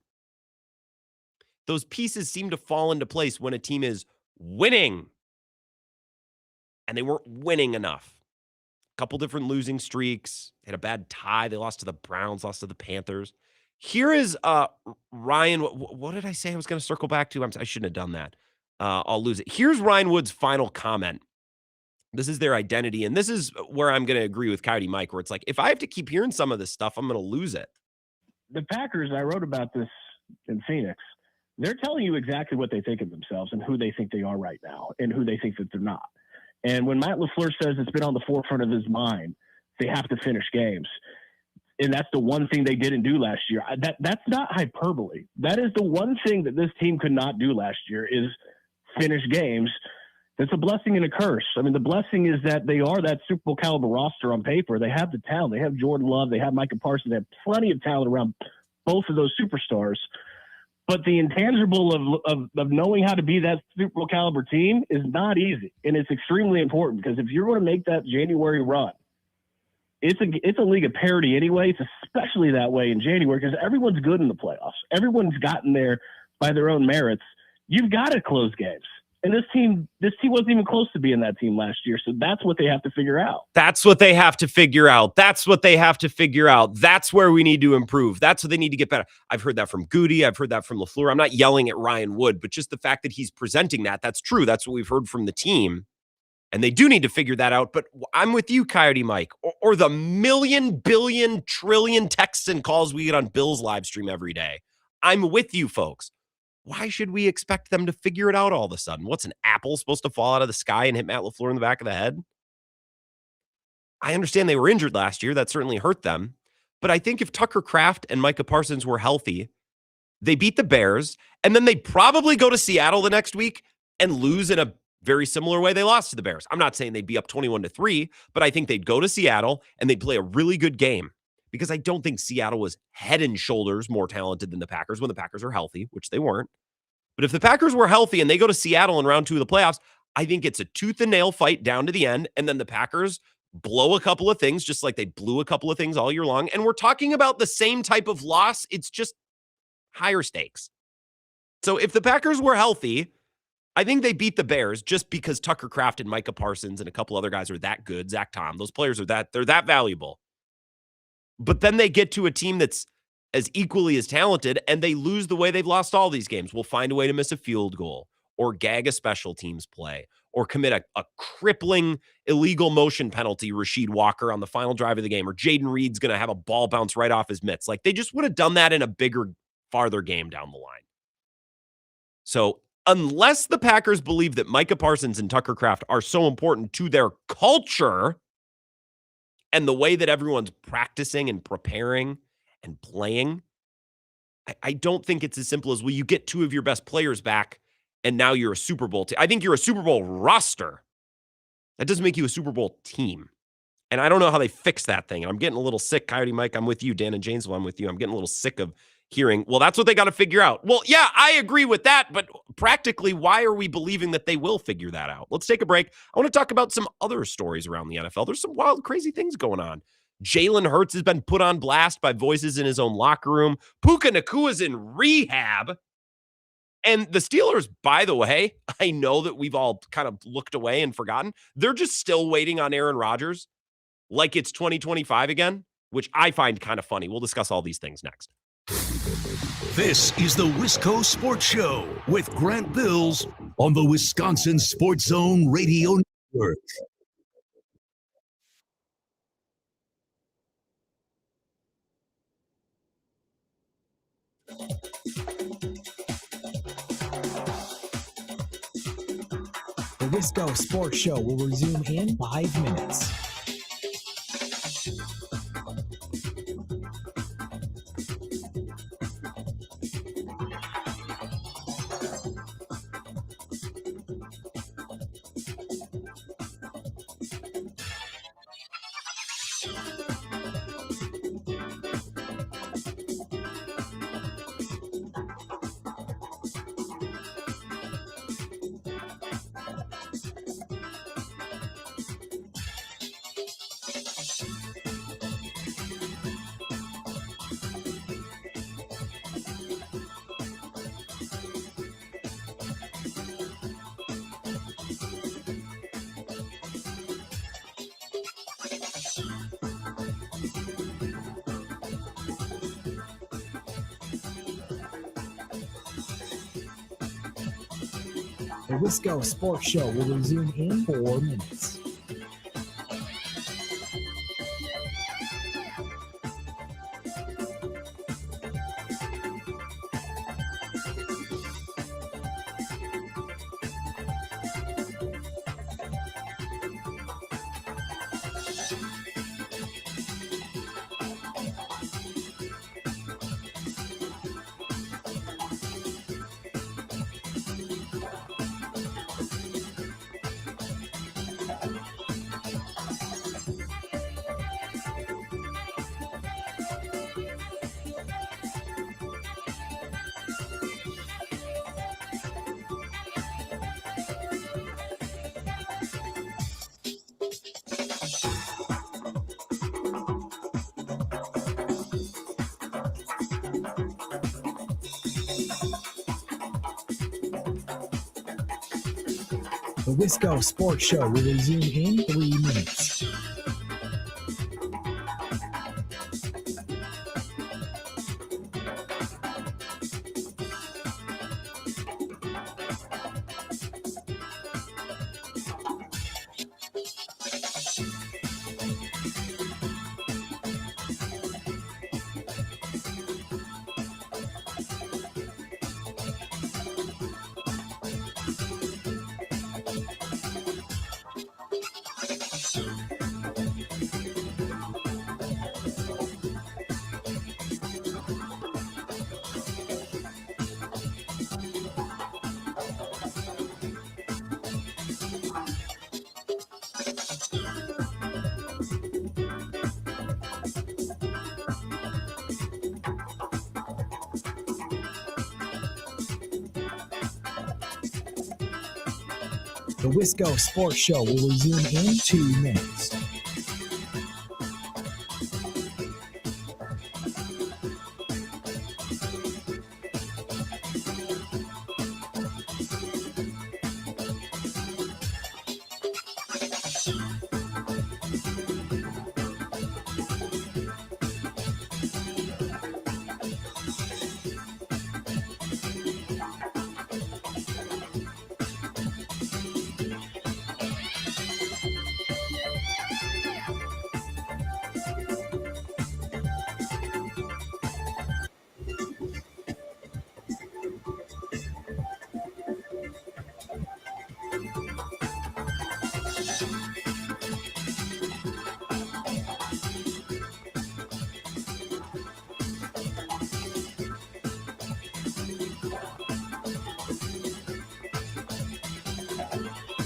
Those pieces seem to fall into place when a team is winning. And they weren't winning enough. A couple different losing streaks. They had a bad tie. They lost to the Browns, lost to the Panthers. Here is Ryan. What did I say I was going to circle back to? I shouldn't have done that. I'll lose it. Here's Ryan Wood's final comment. This is their identity. And this is where I'm going to agree with Coyote Mike, where it's like, if I have to keep hearing some of this stuff, I'm going to lose it. The Packers, I wrote about this in Phoenix. They're telling you exactly what they think of themselves and who they think they are right now and who they think that they're not. And when Matt LaFleur says it's been on the forefront of his mind, they have to finish games. And that's the one thing they didn't do last year. That's not hyperbole. That is the one thing that this team could not do last year is finish games. That's a blessing and a curse. I mean, the blessing is that they are that Super Bowl caliber roster on paper. They have the talent. They have Jordan Love. They have Micah Parsons. They have plenty of talent around both of those superstars. But the intangible of knowing how to be that Super Bowl caliber team is not easy. And it's extremely important because if you're going to make that January run, it's a league of parity anyway. It's especially that way in January because everyone's good in the playoffs. Everyone's gotten there by their own merits. You've got to close games. And this team wasn't even close to being that team last year. So that's what they have to figure out. That's what they have to figure out. That's what they have to figure out. That's where we need to improve. That's what they need to get better. I've heard that from Goody. I've heard that from LaFleur. I'm not yelling at Ryan Wood, but just the fact that he's presenting that's true. That's what we've heard from the team. And they do need to figure that out. But I'm with you, Coyote Mike, or the million, billion, trillion texts and calls we get on Bill's live stream every day. I'm with you, folks. Why should we expect them to figure it out all of a sudden? What's an apple supposed to fall out of the sky and hit Matt LaFleur in the back of the head? I understand they were injured last year. That certainly hurt them. But I think if Tucker Kraft and Micah Parsons were healthy, they beat the Bears, and then they'd probably go to Seattle the next week and lose in a very similar way they lost to the Bears. I'm not saying they'd be up 21-3, but I think they'd go to Seattle and they'd play a really good game. Because I don't think Seattle was head and shoulders more talented than the Packers when the Packers are healthy, which they weren't. But if the Packers were healthy and they go to Seattle in round 2 of the playoffs, I think it's a tooth and nail fight down to the end. And then the Packers blow a couple of things, just like they blew a couple of things all year long. And we're talking about the same type of loss. It's just higher stakes. So if the Packers were healthy, I think they beat the Bears just because Tucker Kraft and Micah Parsons and a couple other guys are that good. Zach Tom, those players they're that valuable. But then they get to a team that's as equally as talented, and they lose the way they've lost all these games. We'll find a way to miss a field goal or gag a special teams play or commit a crippling illegal motion penalty, Rasheed Walker, on the final drive of the game, or Jaden Reed's going to have a ball bounce right off his mitts. Like, they just would have done that in a bigger, farther game down the line. So unless the Packers believe that Micah Parsons and Tucker Kraft are so important to their culture and the way that everyone's practicing and preparing and playing, I don't think it's as simple as, well, you get 2 of your best players back and now you're a Super Bowl team. I think you're a Super Bowl roster. That doesn't make you a Super Bowl team. And I don't know how they fix that thing. And I'm getting a little sick. Coyote Mike, I'm with you. Dan and Janesville, I'm with you. I'm getting a little sick of hearing, well, that's what they got to figure out. Well, yeah, I agree with that. But practically, why are we believing that they will figure that out? Let's take a break. I want to talk about some other stories around the NFL. There's some wild, crazy things going on. Jalen Hurts has been put on blast by voices in his own locker room. Puka Nakua's in rehab. And the Steelers, by the way, I know that we've all kind of looked away and forgotten. They're just still waiting on Aaron Rodgers like it's 2025 again, which I find kind of funny. We'll discuss all these things next. This is the Wisco Sports Show with Grant Bills on the Wisconsin Sports Zone Radio Network. The Wisco Sports Show will resume in 5 minutes. The Wisco Sports Show will resume in 4 minutes. The Wisco Sports Show will resume in 3 minutes. The Wisco Sports Show will resume in 2 minutes.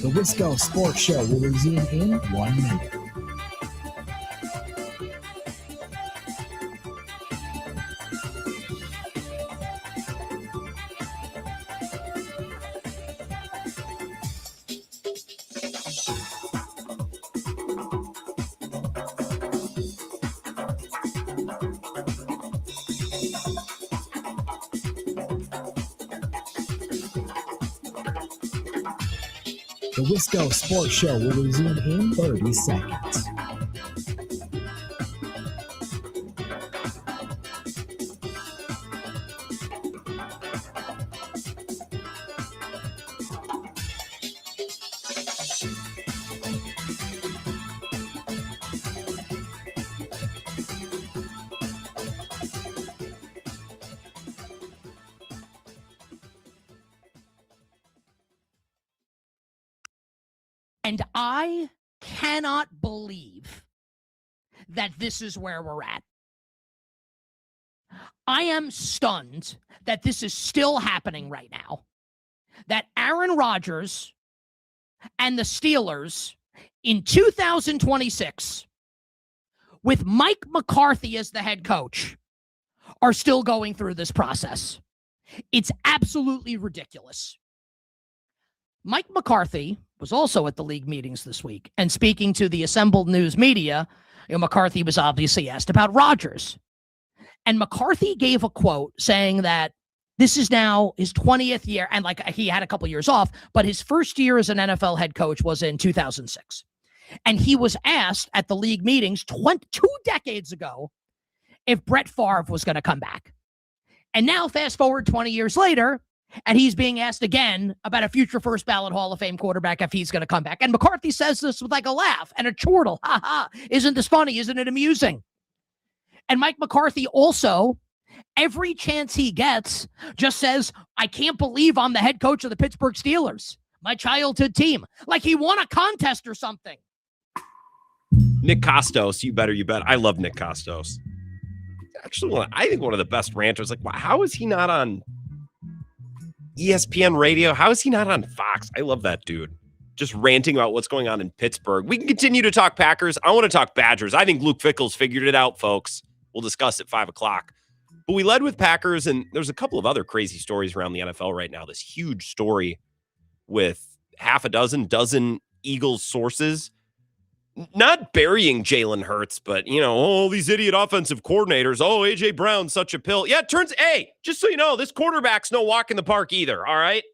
The Wisco Sports Show will resume in 1 minute. The Wisco Sports Show will resume in 30 seconds. And I cannot believe that this is where we're at. I am stunned that this is still happening right now. That Aaron Rodgers and the Steelers in 2026, with Mike McCarthy as the head coach, are still going through this process. It's absolutely ridiculous. Mike McCarthy was also at the league meetings this week, and speaking to the assembled news media, McCarthy was obviously asked about Rodgers. And McCarthy gave a quote saying that this is now his 20th year, and like he had a couple years off, but his first year as an NFL head coach was in 2006. And he was asked at the league meetings 2 decades ago if Brett Favre was going to come back. And now fast forward 20 years later, and he's being asked again about a future first ballot Hall of Fame quarterback if he's going to come back. And McCarthy says this with like a laugh and a chortle. Ha ha. Isn't this funny? Isn't it amusing? And Mike McCarthy also, every chance he gets, just says, I can't believe I'm the head coach of the Pittsburgh Steelers, my childhood team. Like he won a contest or something. Nick Kostos, you bet. I love Nick Kostos. Actually, I think one of the best ranters. Like, how is he not on ESPN radio? How is he not on Fox? I love that dude. Just ranting about what's going on in Pittsburgh. We can continue to talk Packers. I want to talk Badgers. I think Luke Fickell's figured it out, folks. We'll discuss at 5 o'clock. But we led with Packers, and there's a couple of other crazy stories around the NFL right now. This huge story with half a dozen Eagles sources not burying Jalen Hurts, but, these idiot offensive coordinators. Oh, A.J. Brown's such a pill. Yeah, just so you know, this quarterback's no walk in the park either, all right?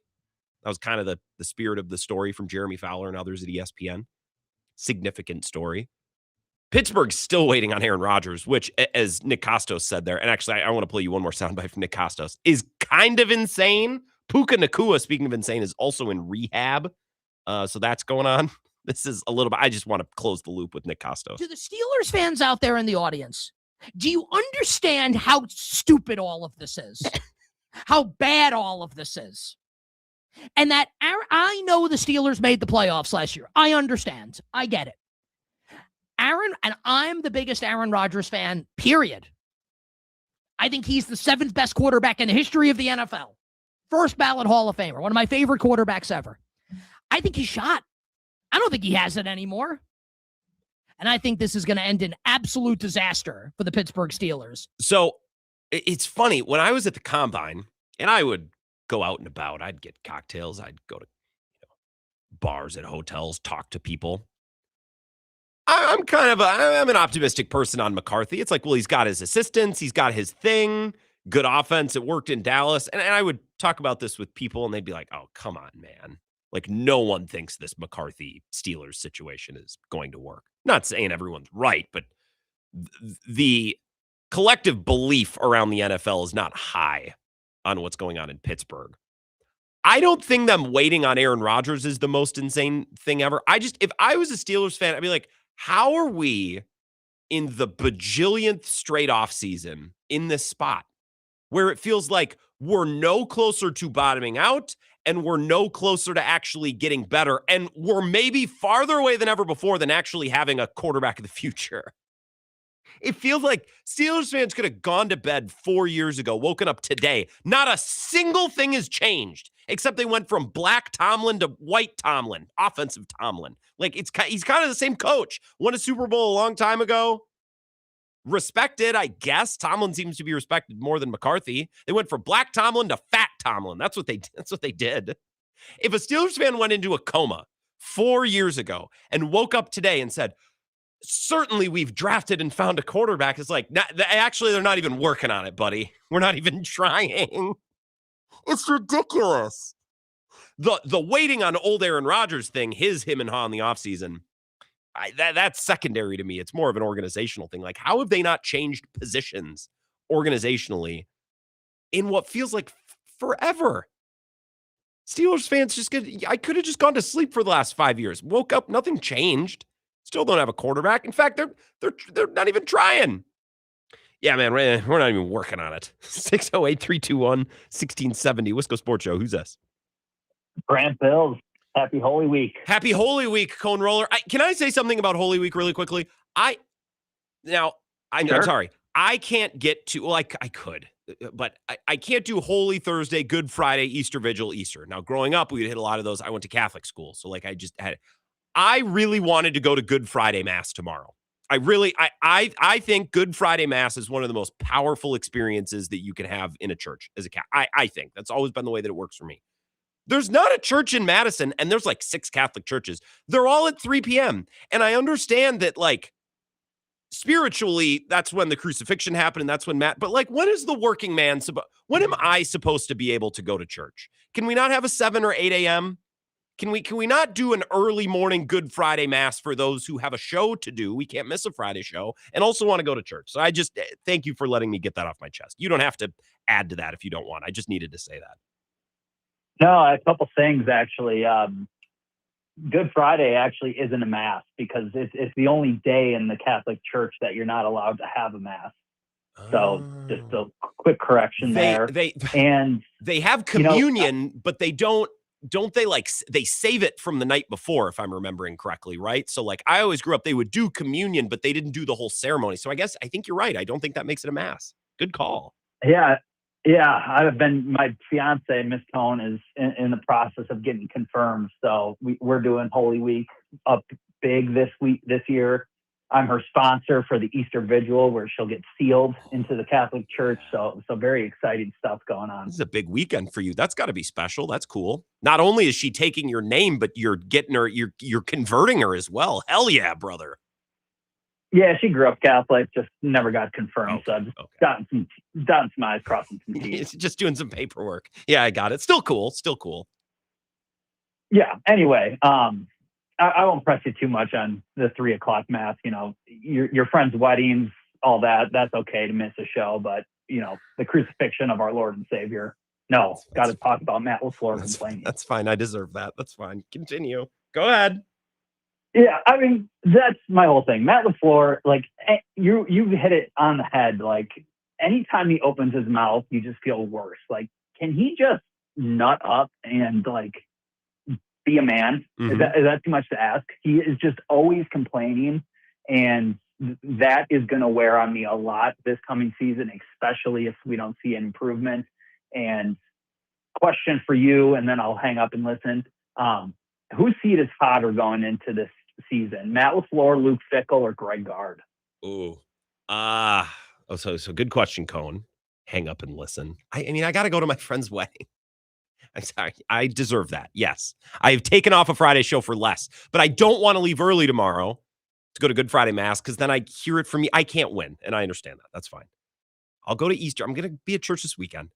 That was kind of the spirit of the story from Jeremy Fowler and others at ESPN. Significant story. Pittsburgh's still waiting on Aaron Rodgers, which, as Nick Kostos said there, and actually I want to play you one more soundbite from Nick Kostos, is kind of insane. Puka Nacua, speaking of insane, is also in rehab. So that's going on. This is a little bit, I just want to close the loop with Nick Kostos. To the Steelers fans out there in the audience, do you understand how stupid all of this is? How bad all of this is? And that I know the Steelers made the playoffs last year. I understand. I get it. And I'm the biggest Aaron Rodgers fan, period. I think he's the 7th best quarterback in the history of the NFL. First ballot Hall of Famer. One of my favorite quarterbacks ever. I think he's shot. I don't think he has it anymore. And I think this is going to end in absolute disaster for the Pittsburgh Steelers. So it's funny. When I was at the Combine, and I would go out and about, I'd get cocktails. I'd go to bars at hotels, talk to people. I'm an optimistic person on McCarthy. It's like, well, he's got his assistants. He's got his thing. Good offense. It worked in Dallas. And I would talk about this with people, and they'd be like, oh, come on, man. Like, no one thinks this McCarthy Steelers situation is going to work. Not saying everyone's right, but the collective belief around the NFL is not high on what's going on in Pittsburgh. I don't think them waiting on Aaron Rodgers is the most insane thing ever. If I was a Steelers fan, I'd be like, how are we in the bajillionth straight off season in this spot where it feels like we're no closer to bottoming out and we're no closer to actually getting better, and we're maybe farther away than ever before than actually having a quarterback of the future? It feels like Steelers fans could have gone to bed 4 years ago, woken up today. Not a single thing has changed, except they went from black Tomlin to white Tomlin, offensive Tomlin. Like, he's kind of the same coach. Won a Super Bowl a long time ago. Respected, I guess. Tomlin seems to be respected more than McCarthy. They went from black Tomlin to fat Tomlin. That's what they did. If a Steelers fan went into a coma 4 years ago and woke up today and said, certainly we've drafted and found a quarterback, it's like, actually, they're not even working on it, buddy. We're not even trying. It's ridiculous. The waiting on old Aaron Rodgers thing, him and Ha in the offseason, that's secondary to me. It's more of an organizational thing. Like, how have they not changed positions organizationally in what feels like forever? Steelers fans I could have just gone to sleep for the last 5 years. Woke up, nothing changed. Still don't have a quarterback. In fact, they're not even trying. Yeah, man, we're not even working on it. 608-321-1670. Wisco Sports Show. Who's this? Grant Bills. Happy Holy Week. Happy Holy Week, Cone Roller. Can I say something about Holy Week really quickly? I'm sorry. I can't get to, well, I could, but I can't do Holy Thursday, Good Friday, Easter Vigil, Easter. Now, growing up, we'd hit a lot of those. I went to Catholic school. So I really wanted to go to Good Friday Mass tomorrow. I think Good Friday Mass is one of the most powerful experiences that you can have in a church as a Catholic. I think that's always been the way that it works for me. There's not a church in Madison, and there's like 6 Catholic churches. They're all at 3 p.m. And I understand that, like, spiritually, that's when the crucifixion happened, and that's when but like, when is the working man when am I supposed to be able to go to church? Can we not have a 7 or 8 a.m.? Can we not do an early morning Good Friday Mass for those who have a show to do? We can't miss a Friday show and also want to go to church. So I just thank you for letting me get that off my chest. You don't have to add to that if you don't want. I just needed to say that. No, a couple things actually. Good Friday actually isn't a mass because it's the only day in the Catholic Church that you're not allowed to have a mass. So just a quick correction there. They have communion, but they don't they they save it from the night before, if I'm remembering correctly, right? So like, I always grew up, they would do communion, but they didn't do the whole ceremony. So I think you're right. I don't think that makes it a mass. Good call. Yeah. My fiance, Miss Cone, is in the process of getting confirmed. So we're doing Holy Week up big this year. I'm her sponsor for the Easter Vigil, where she'll get sealed into the Catholic Church. So very exciting stuff going on. This is a big weekend for you. That's got to be special. That's cool. Not only is she taking your name, but you're getting her, you're converting her as well. Hell yeah, brother. Yeah, she grew up Catholic, just never got confirmed. So I've just dotting some I's, crossing some T's. Just doing some paperwork. Yeah, I got it. Still cool. Yeah. Anyway, I won't press you too much on the 3 o'clock mass. You know, your friends' weddings, all that. That's okay to miss a show, but the crucifixion of our Lord and Savior. No, got to talk about Matt LaFleur complaining. That's fine. I deserve that. That's fine. Continue. Go ahead. Yeah, I mean, that's my whole thing. Matt LaFleur, like, you hit it on the head. Like, anytime he opens his mouth, you just feel worse. Like, can he just nut up and, like, be a man? Mm-hmm. Is that too much to ask? He is just always complaining, and that is going to wear on me a lot this coming season, especially if we don't see an improvement. And question for you, and then I'll hang up and listen. Whose seat is hotter going into this season? Matt LaFleur, Luke Fickell, or Greg Gard? Ooh. So good question, Cone. Hang up and listen. I mean, I got to go to my friend's wedding. I'm sorry. I deserve that. Yes. I have taken off a Friday show for less, but I don't want to leave early tomorrow to go to Good Friday Mass because then I hear it from me. I can't win, and I understand that. That's fine. I'll go to Easter. I'm going to be at church this weekend.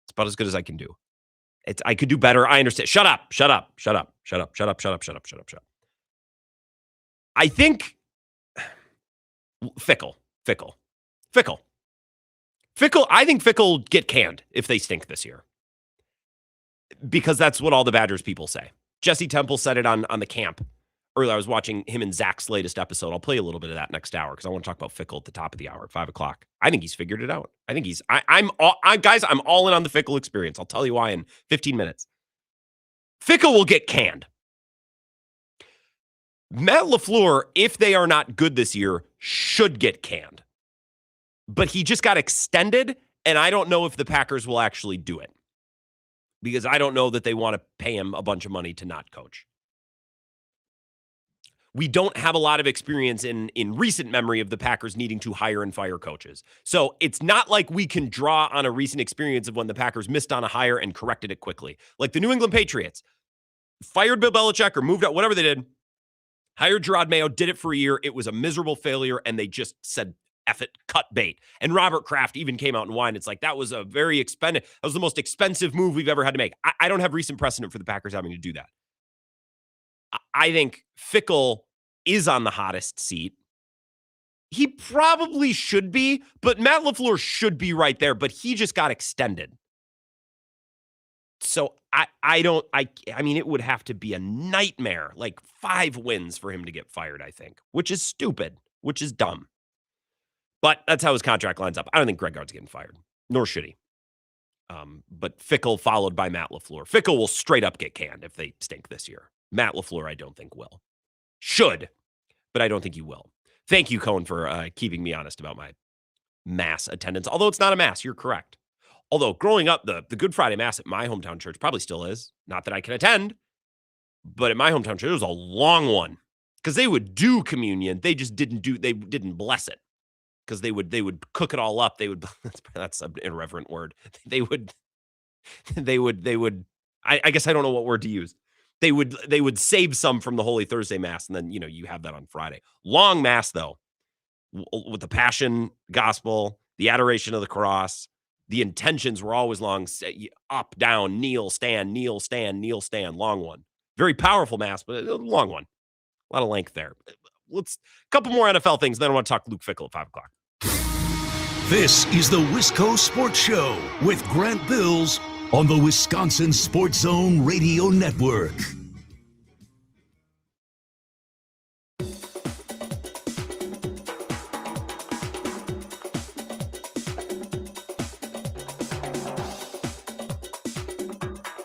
It's about as good as I can do. I could do better. I understand. Shut up. I think Fickell. I think Fickell get canned if they stink this year. Because that's what all the Badgers people say. Jesse Temple said it on the camp earlier. I was watching him and Zach's latest episode. I'll play a little bit of that next hour because I want to talk about Fickell at the top of the hour at 5 o'clock. I think he's figured it out. I think I'm all in on the Fickell experience. I'll tell you why in 15 minutes. Fickell will get canned. Matt LaFleur, if they are not good this year, should get canned. But he just got extended, and I don't know if the Packers will actually do it. Because I don't know that they want to pay him a bunch of money to not coach. We don't have a lot of experience in recent memory of the Packers needing to hire and fire coaches. So it's not like we can draw on a recent experience of when the Packers missed on a hire and corrected it quickly. Like the New England Patriots fired Bill Belichick or moved out, whatever they did, hired Gerard Mayo, did it for a year. It was a miserable failure, and they just said, F it, cut bait. And Robert Kraft even came out and whined. It's like, that was a very expensive, that was the most expensive move we've ever had to make. I don't have recent precedent for the Packers having to do that. I think Fickell is on the hottest seat. He probably should be, but Matt LaFleur should be right there, but he just got extended. So I mean, it would have to be a nightmare, like 5 wins for him to get fired, I think, which is stupid, which is dumb. But that's how his contract lines up. I don't think Greg Gard's getting fired, nor should he. But Fickell followed by Matt LaFleur. Fickell will straight up get canned if they stink this year. Matt LaFleur, I don't think will. Should, but I don't think he will. Thank you, Cohen, for keeping me honest about my mass attendance. Although it's not a mass, you're correct. Although growing up, the Good Friday Mass at my hometown church probably still is. Not that I can attend, but at my hometown church, it was a long one because they would do communion. They just didn't bless it because they would cook it all up. They would, that's an irreverent word. They would, I guess I don't know what word to use. They would save some from the Holy Thursday Mass, and then, you have that on Friday. Long Mass, though, with the Passion Gospel, the Adoration of the Cross, the intentions were always long. Up, down, kneel, stand, kneel, stand, kneel, stand. Long one. Very powerful Mass, but a long one. A lot of length there. Let's a couple more NFL things, then I want to talk Luke Fickell at 5 o'clock. This is the Wisco Sports Show with Grant Bills on the Wisconsin Sports Zone Radio Network.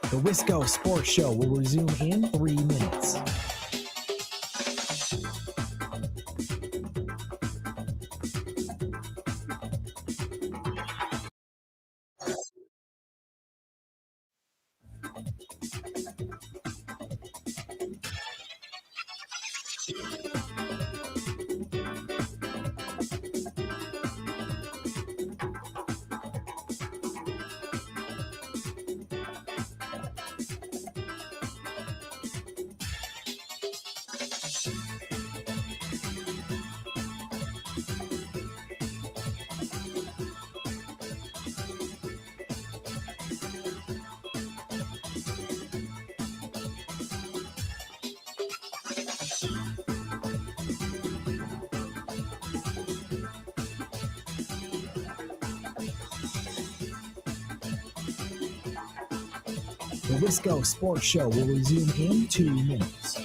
The Wisco Sports Show will resume in 3 minutes. The Wisco Sports Show will resume in 2 minutes.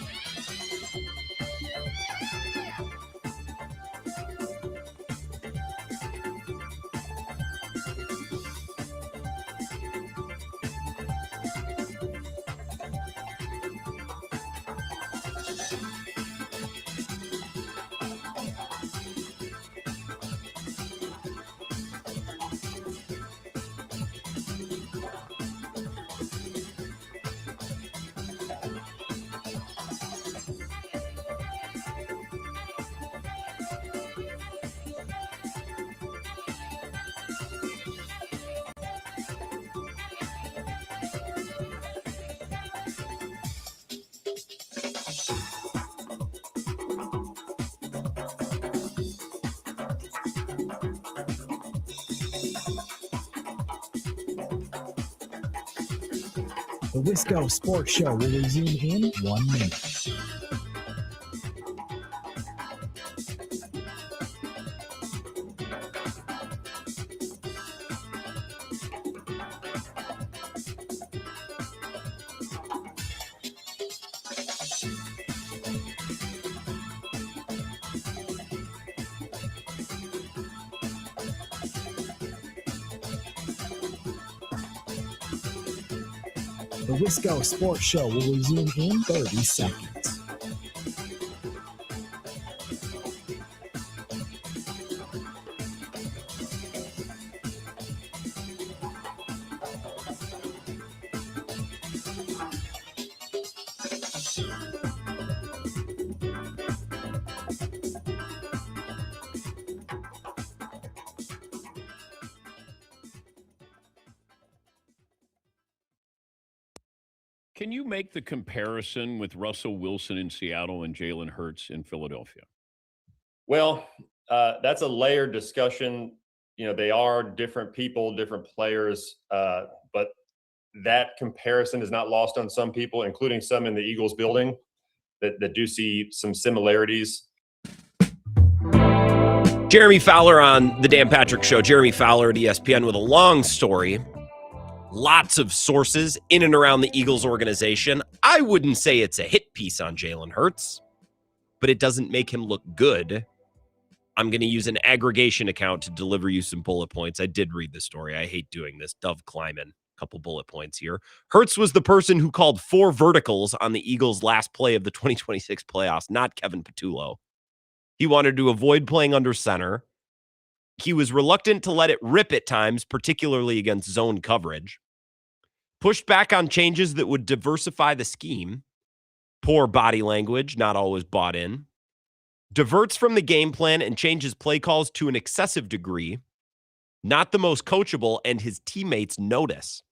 The Wisco Sports Show will resume in 1 minute. The Wisco Sports Show will resume in 30 seconds. Can you make the comparison with Russell Wilson in Seattle and Jalen Hurts in Philadelphia? Well, that's a layered discussion. You know, they are different people, different players, but that comparison is not lost on some people, including some in the Eagles building that do see some similarities. Jeremy Fowler on the Dan Patrick Show. Jeremy Fowler at ESPN with a long story. Lots of sources in and around the Eagles organization. I wouldn't say it's a hit piece on Jalen Hurts, but it doesn't make him look good. I'm going to use an aggregation account to deliver you some bullet points. I did read the story. I hate doing this. Dove Kleiman, a couple bullet points here. Hurts was the person who called 4 verticals on the Eagles' last play of the 2026 playoffs, not Kevin Patullo. He wanted to avoid playing under center. He was reluctant to let it rip at times, particularly against zone coverage. Pushed back on changes that would diversify the scheme. Poor body language, not always bought in. Diverts from the game plan and changes play calls to an excessive degree. Not the most coachable, and his teammates notice.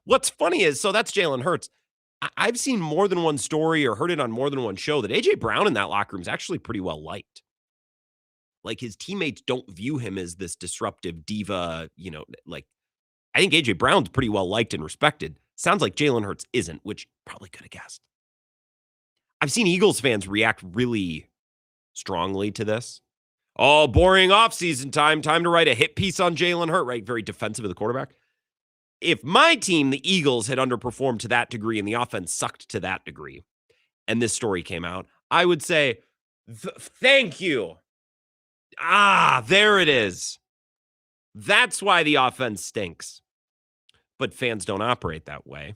What's funny is, so that's Jalen Hurts. I've seen more than one story or heard it on more than one show that A.J. Brown in that locker room is actually pretty well liked. Like, his teammates don't view him as this disruptive diva, you know, like, I think A.J. Brown's pretty well liked and respected. Sounds like Jalen Hurts isn't, which probably could have guessed. I've seen Eagles fans react really strongly to this. Oh, boring offseason time. Time to write a hit piece on Jalen Hurts, right? Very defensive of the quarterback. If my team, the Eagles, had underperformed to that degree and the offense sucked to that degree, and this story came out, I would say, thank you. There it is. That's why the offense stinks. But fans don't operate that way.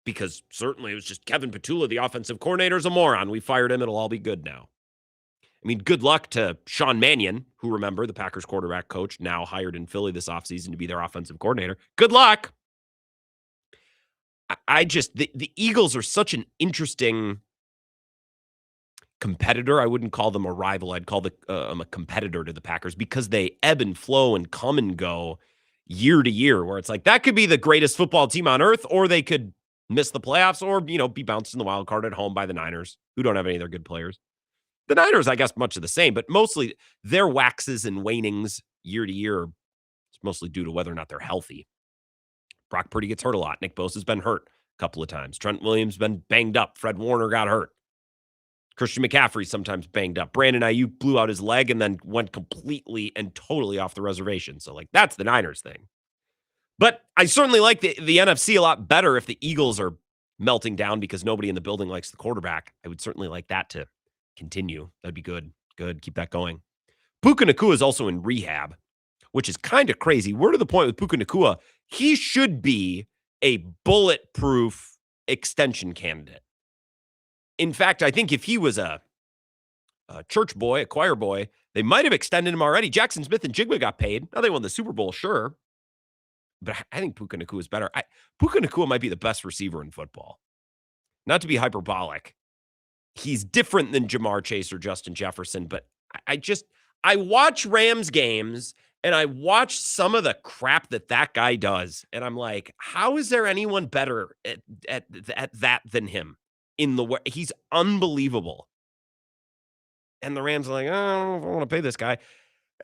Because certainly it was just Kevin Patullo, the offensive coordinator, is a moron. We fired him. It'll all be good now. I mean, good luck to Sean Mannion, who, remember, the Packers quarterback coach, now hired in Philly this offseason to be their offensive coordinator. Good luck. The Eagles are such an interesting competitor. I wouldn't call them a rival. I'd call them a competitor to the Packers because they ebb and flow and come and go year to year, where it's like that could be the greatest football team on earth, or they could miss the playoffs, or, you know, be bounced in the wild card at home by the Niners, who don't have any of their good players. The Niners, I guess, much of the same, but mostly their waxes and wanings year to year. It's mostly due to whether or not they're healthy. Brock Purdy gets hurt a lot. Nick Bosa's been hurt a couple of times. Trent Williams been banged up. Fred Warner got hurt. Christian McCaffrey sometimes banged up. Brandon Ayuk blew out his leg and then went completely and totally off the reservation. So, like, that's the Niners thing. But I certainly like the NFC a lot better if the Eagles are melting down because nobody in the building likes the quarterback. I would certainly like that to continue. That'd be good. Good. Keep that going. Puka Nacua is also in rehab, which is kind of crazy. We're to the point with Puka Nacua. He should be a bulletproof extension candidate. In fact, I think if he was a church boy, a choir boy, they might have extended him already. Jackson Smith and Jigba got paid. Now they won the Super Bowl, sure. But I think Puka Nacua is better. Puka Nacua might be the best receiver in football. Not to be hyperbolic. He's different than Jamar Chase or Justin Jefferson, but I watch Rams games and I watch some of the crap that guy does. And I'm like, how is there anyone better at that than him? He's unbelievable. And the Rams are like, oh, I don't want to pay this guy.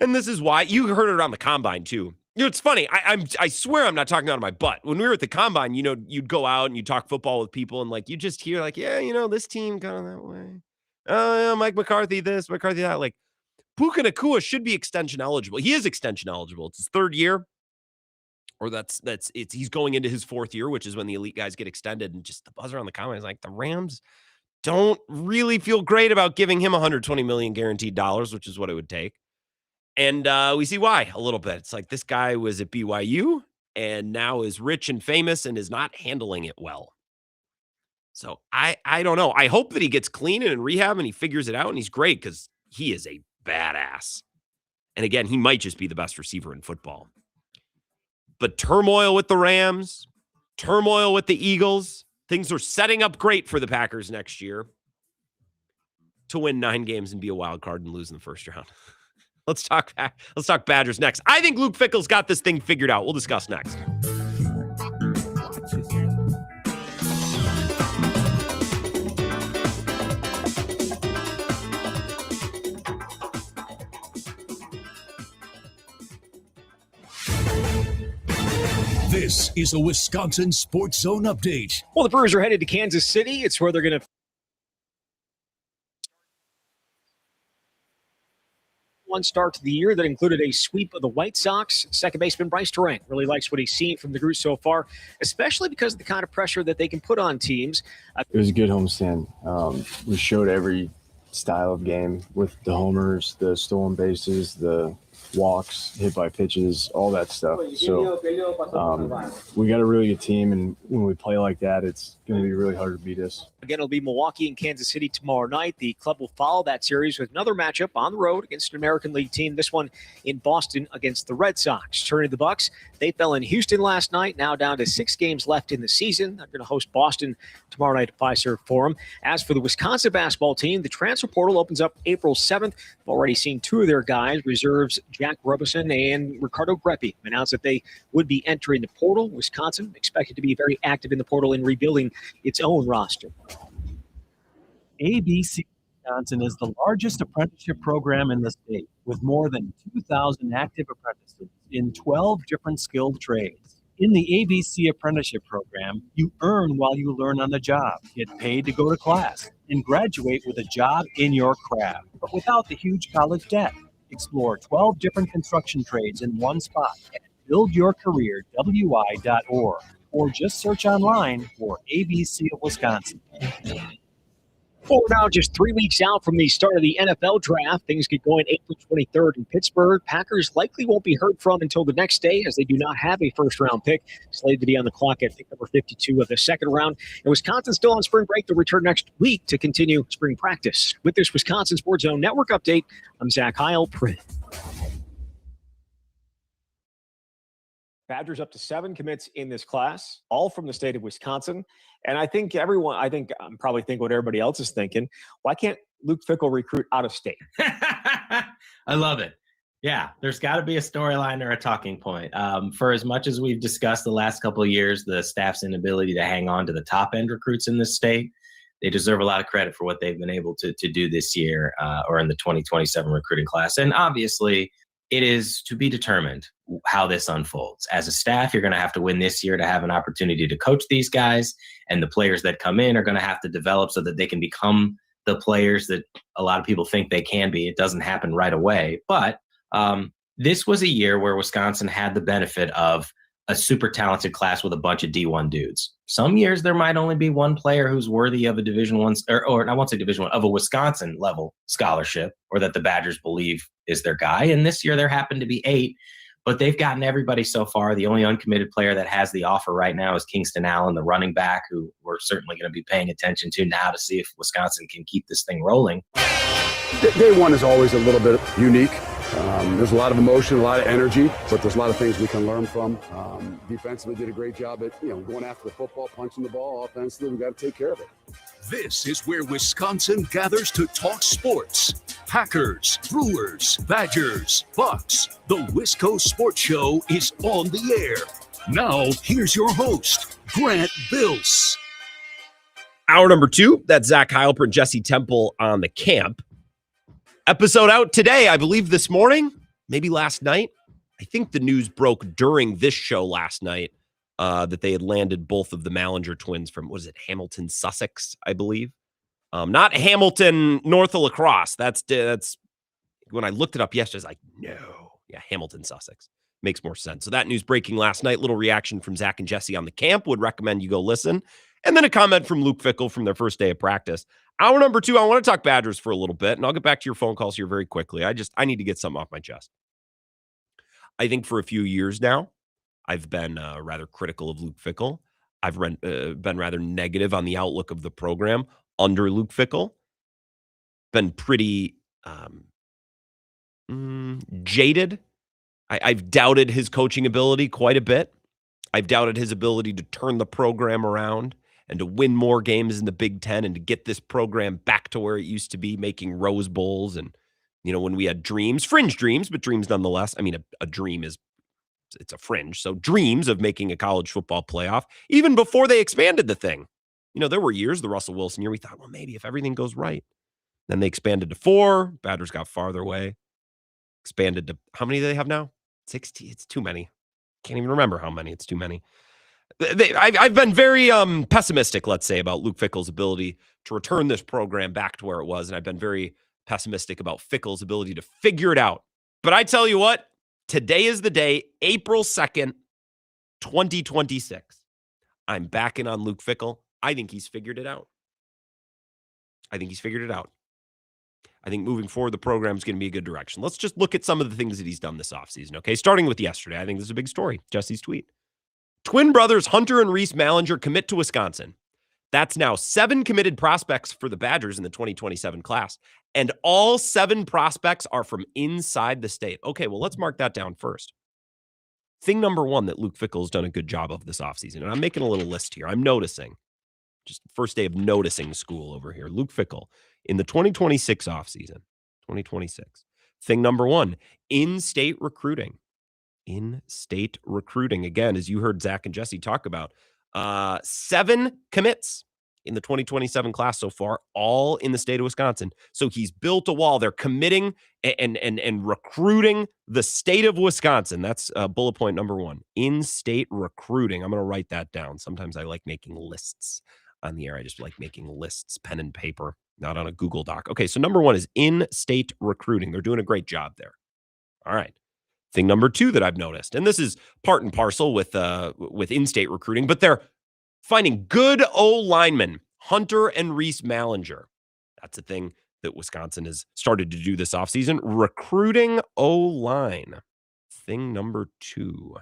And this is why you heard it on the combine too. You know, it's funny. I swear I'm not talking out of my butt. When we were at the combine, you know, you'd go out and you talk football with people and like, you just hear like, yeah, you know, this team kind of that way. Oh, yeah, Mike McCarthy this, McCarthy that. Like, Puka Nacua should be extension eligible. He is extension eligible. It's his 3rd year. Or he's going into his 4th year, which is when the elite guys get extended. And just the buzzer on the combine is like, the Rams don't really feel great about giving him $120 million guaranteed dollars, which is what it would take. And we see why a little bit. It's like this guy was at BYU and now is rich and famous and is not handling it well. So I don't know. I hope that he gets clean and in rehab and he figures it out and he's great because he is a badass. And again, he might just be the best receiver in football. But turmoil with the Rams, turmoil with the Eagles. Things are setting up great for the Packers next year to win 9 games and be a wild card and lose in the first round. Let's talk Badgers next. I think Luke Fickell's got this thing figured out. We'll discuss next. This is a Wisconsin Sports Zone update. Well, the Brewers are headed to Kansas City. It's where they're going to one start to the year that included a sweep of the White Sox. Second baseman Bryce Terang really likes what he's seen from the group so far, especially because of the kind of pressure that they can put on teams. It was a good homestand. We showed every style of game with the homers, the stolen bases, the walks, hit by pitches, all that stuff. So we got a really good team, and when we play like that, it's going to be really hard to beat us. Again, it'll be Milwaukee and Kansas City tomorrow night. The club will follow that series with another matchup on the road against an American League team, this one in Boston against the Red Sox. Turning to the Bucks, they fell in Houston last night, now down to 6 games left in the season. They're going to host Boston tomorrow night at Fiserv Forum. As for the Wisconsin basketball team, the transfer portal opens up April 7th. We've already seen 2 of their guys, reserves Jack Robison and Ricardo Greppi, announced that they would be entering the portal. Wisconsin expected to be very active in the portal in rebuilding its own roster. ABC Wisconsin is the largest apprenticeship program in the state, with more than 2,000 active apprentices in 12 different skilled trades. In the ABC apprenticeship program, you earn while you learn on the job, get paid to go to class, and graduate with a job in your craft, but without the huge college debt. Explore 12 different construction trades in one spot and build your career, wi.org, or just search online for ABC of Wisconsin. Well, we're now just 3 weeks out from the start of the NFL draft. Things get going April 23rd in Pittsburgh. Packers likely won't be heard from until the next day, as they do not have a first-round pick slated to be on the clock at pick number 52 of the second round. And Wisconsin's still on spring break. They'll return next week to continue spring practice. With this Wisconsin Sports Zone Network update, I'm Zach Heil. Badgers up to 7 commits in this class, all from the state of Wisconsin. And I'm probably thinking what everybody else is thinking. Why can't Luke Fickell recruit out of state? I love it. Yeah, there's got to be a storyline or a talking point. For as much as we've discussed the last couple of years, the staff's inability to hang on to the top end recruits in this state, they deserve a lot of credit for what they've been able to do this year or in the 2027 recruiting class. And obviously, it is to be determined how this unfolds. As a staff, you're going to have to win this year to have an opportunity to coach these guys, and the players that come in are going to have to develop so that they can become the players that a lot of people think they can be. It doesn't happen right away, but this was a year where Wisconsin had the benefit of a super talented class with a bunch of D1 dudes. Some years there might only be one player who's worthy of a Division I, or I won't say Division I, of a Wisconsin level scholarship, or that the Badgers believe is their guy. And this year there happened to be 8, but they've gotten everybody so far. The only uncommitted player that has the offer right now is Kingston Allen, the running back, who we're certainly going to be paying attention to now to see if Wisconsin can keep this thing rolling. Day one is always a little bit unique. There's a lot of emotion, a lot of energy, but there's a lot of things we can learn from. Defensively did a great job at going after the football, punching the ball. Offensively, we got to take care of it. This is where Wisconsin gathers to talk sports. Packers, Brewers, Badgers, Bucks. The Wisco Sports Show is on the air. Now, here's your host, Grant Bills. Hour number 2, that's Zach Heilprin, Jesse Temple on the camp. Episode out today, I believe this morning, maybe last night. I think the news broke during this show last night that they had landed both of the Mallinger twins from, what is it, Hamilton, Sussex, I believe. Not Hamilton, north of La Crosse. That's when I looked it up yesterday, I was like, no. Yeah, Hamilton, Sussex. Makes more sense. So that news breaking last night, little reaction from Zach and Jesse on the camp. Would recommend you go listen. And then a comment from Luke Fickell from their first day of practice. Hour number 2, I want to talk Badgers for a little bit, and I'll get back to your phone calls here very quickly. I need to get something off my chest. I think for a few years now, I've been rather critical of Luke Fickell. I've been rather negative on the outlook of the program under Luke Fickell. Been pretty jaded. I've doubted his coaching ability quite a bit. I've doubted his ability to turn the program around and to win more games in the Big Ten and to get this program back to where it used to be, making Rose Bowls. And, when we had dreams, fringe dreams, but dreams nonetheless. I mean, a dream it's a fringe. So dreams of making a college football playoff, even before they expanded the thing. There were years, the Russell Wilson year, we thought, well, maybe if everything goes right. Then they expanded to 4. Badgers got farther away. Expanded to, how many do they have now? 60. It's too many. Can't even remember how many. It's too many. I've been very pessimistic, let's say, about Luke Fickell's ability to return this program back to where it was. And I've been very pessimistic about Fickell's ability to figure it out. But I tell you what, today is the day, April 2nd, 2026. I'm backing on Luke Fickell. I think he's figured it out. I think moving forward, the program's going to be a good direction. Let's just look at some of the things that he's done this offseason, okay? Starting with yesterday, I think this is a big story. Jesse's tweet. Twin brothers Hunter and Reese Mallinger commit to Wisconsin. That's now 7 committed prospects for the Badgers in the 2027 class. And all 7 prospects are from inside the state. Okay, well, let's mark that down first. Thing number 1 that Luke Fickell has done a good job of this offseason, and I'm making a little list here. I'm noticing. Just first day of noticing school over here. Luke Fickell in the 2026 offseason. 2026. Thing number 1, in-state recruiting. In-state recruiting. Again, as you heard Zach and Jesse talk about, 7 commits in the 2027 class so far, all in the state of Wisconsin. So he's built a wall. They're committing and recruiting the state of Wisconsin. That's bullet point number 1. In-state recruiting. I'm going to write that down. Sometimes I like making lists on the air. I just like making lists, pen and paper, not on a Google Doc. Okay, so number 1 is in-state recruiting. They're doing a great job there. All right. Thing number 2 that I've noticed, and this is part and parcel with in-state recruiting, but they're finding good O-linemen, Hunter and Reese Mallinger. That's a thing that Wisconsin has started to do this offseason. Recruiting O-line. Thing number 2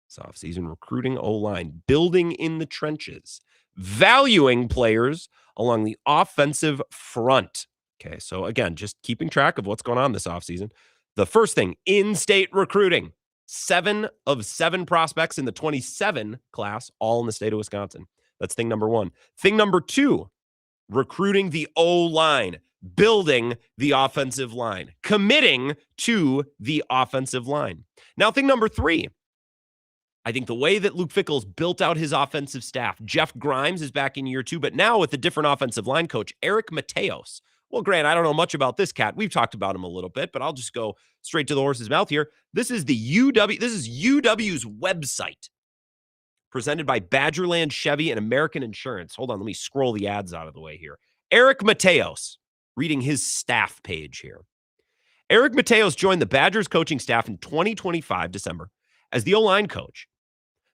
this offseason, recruiting O-line, building in the trenches, valuing players along the offensive front. Okay, so again, just keeping track of what's going on this offseason. The first thing, in-state recruiting. 7 of 7 prospects in the 27 class, all in the state of Wisconsin. That's thing number 1. Thing number 2, recruiting the O-line, building the offensive line, committing to the offensive line. Now, thing number 3, I think the way that Luke Fickell's built out his offensive staff, Jeff Grimes is back in year 2, but now with a different offensive line coach, Eric Mateos. Well, Grant, I don't know much about this cat. We've talked about him a little bit, but I'll just go straight to the horse's mouth here. This is UW's website, presented by Badgerland Chevy and American Insurance. Hold on, let me scroll the ads out of the way here. Eric Mateos, reading his staff page here. Eric Mateos joined the Badgers coaching staff in 2025 December as the O-line coach.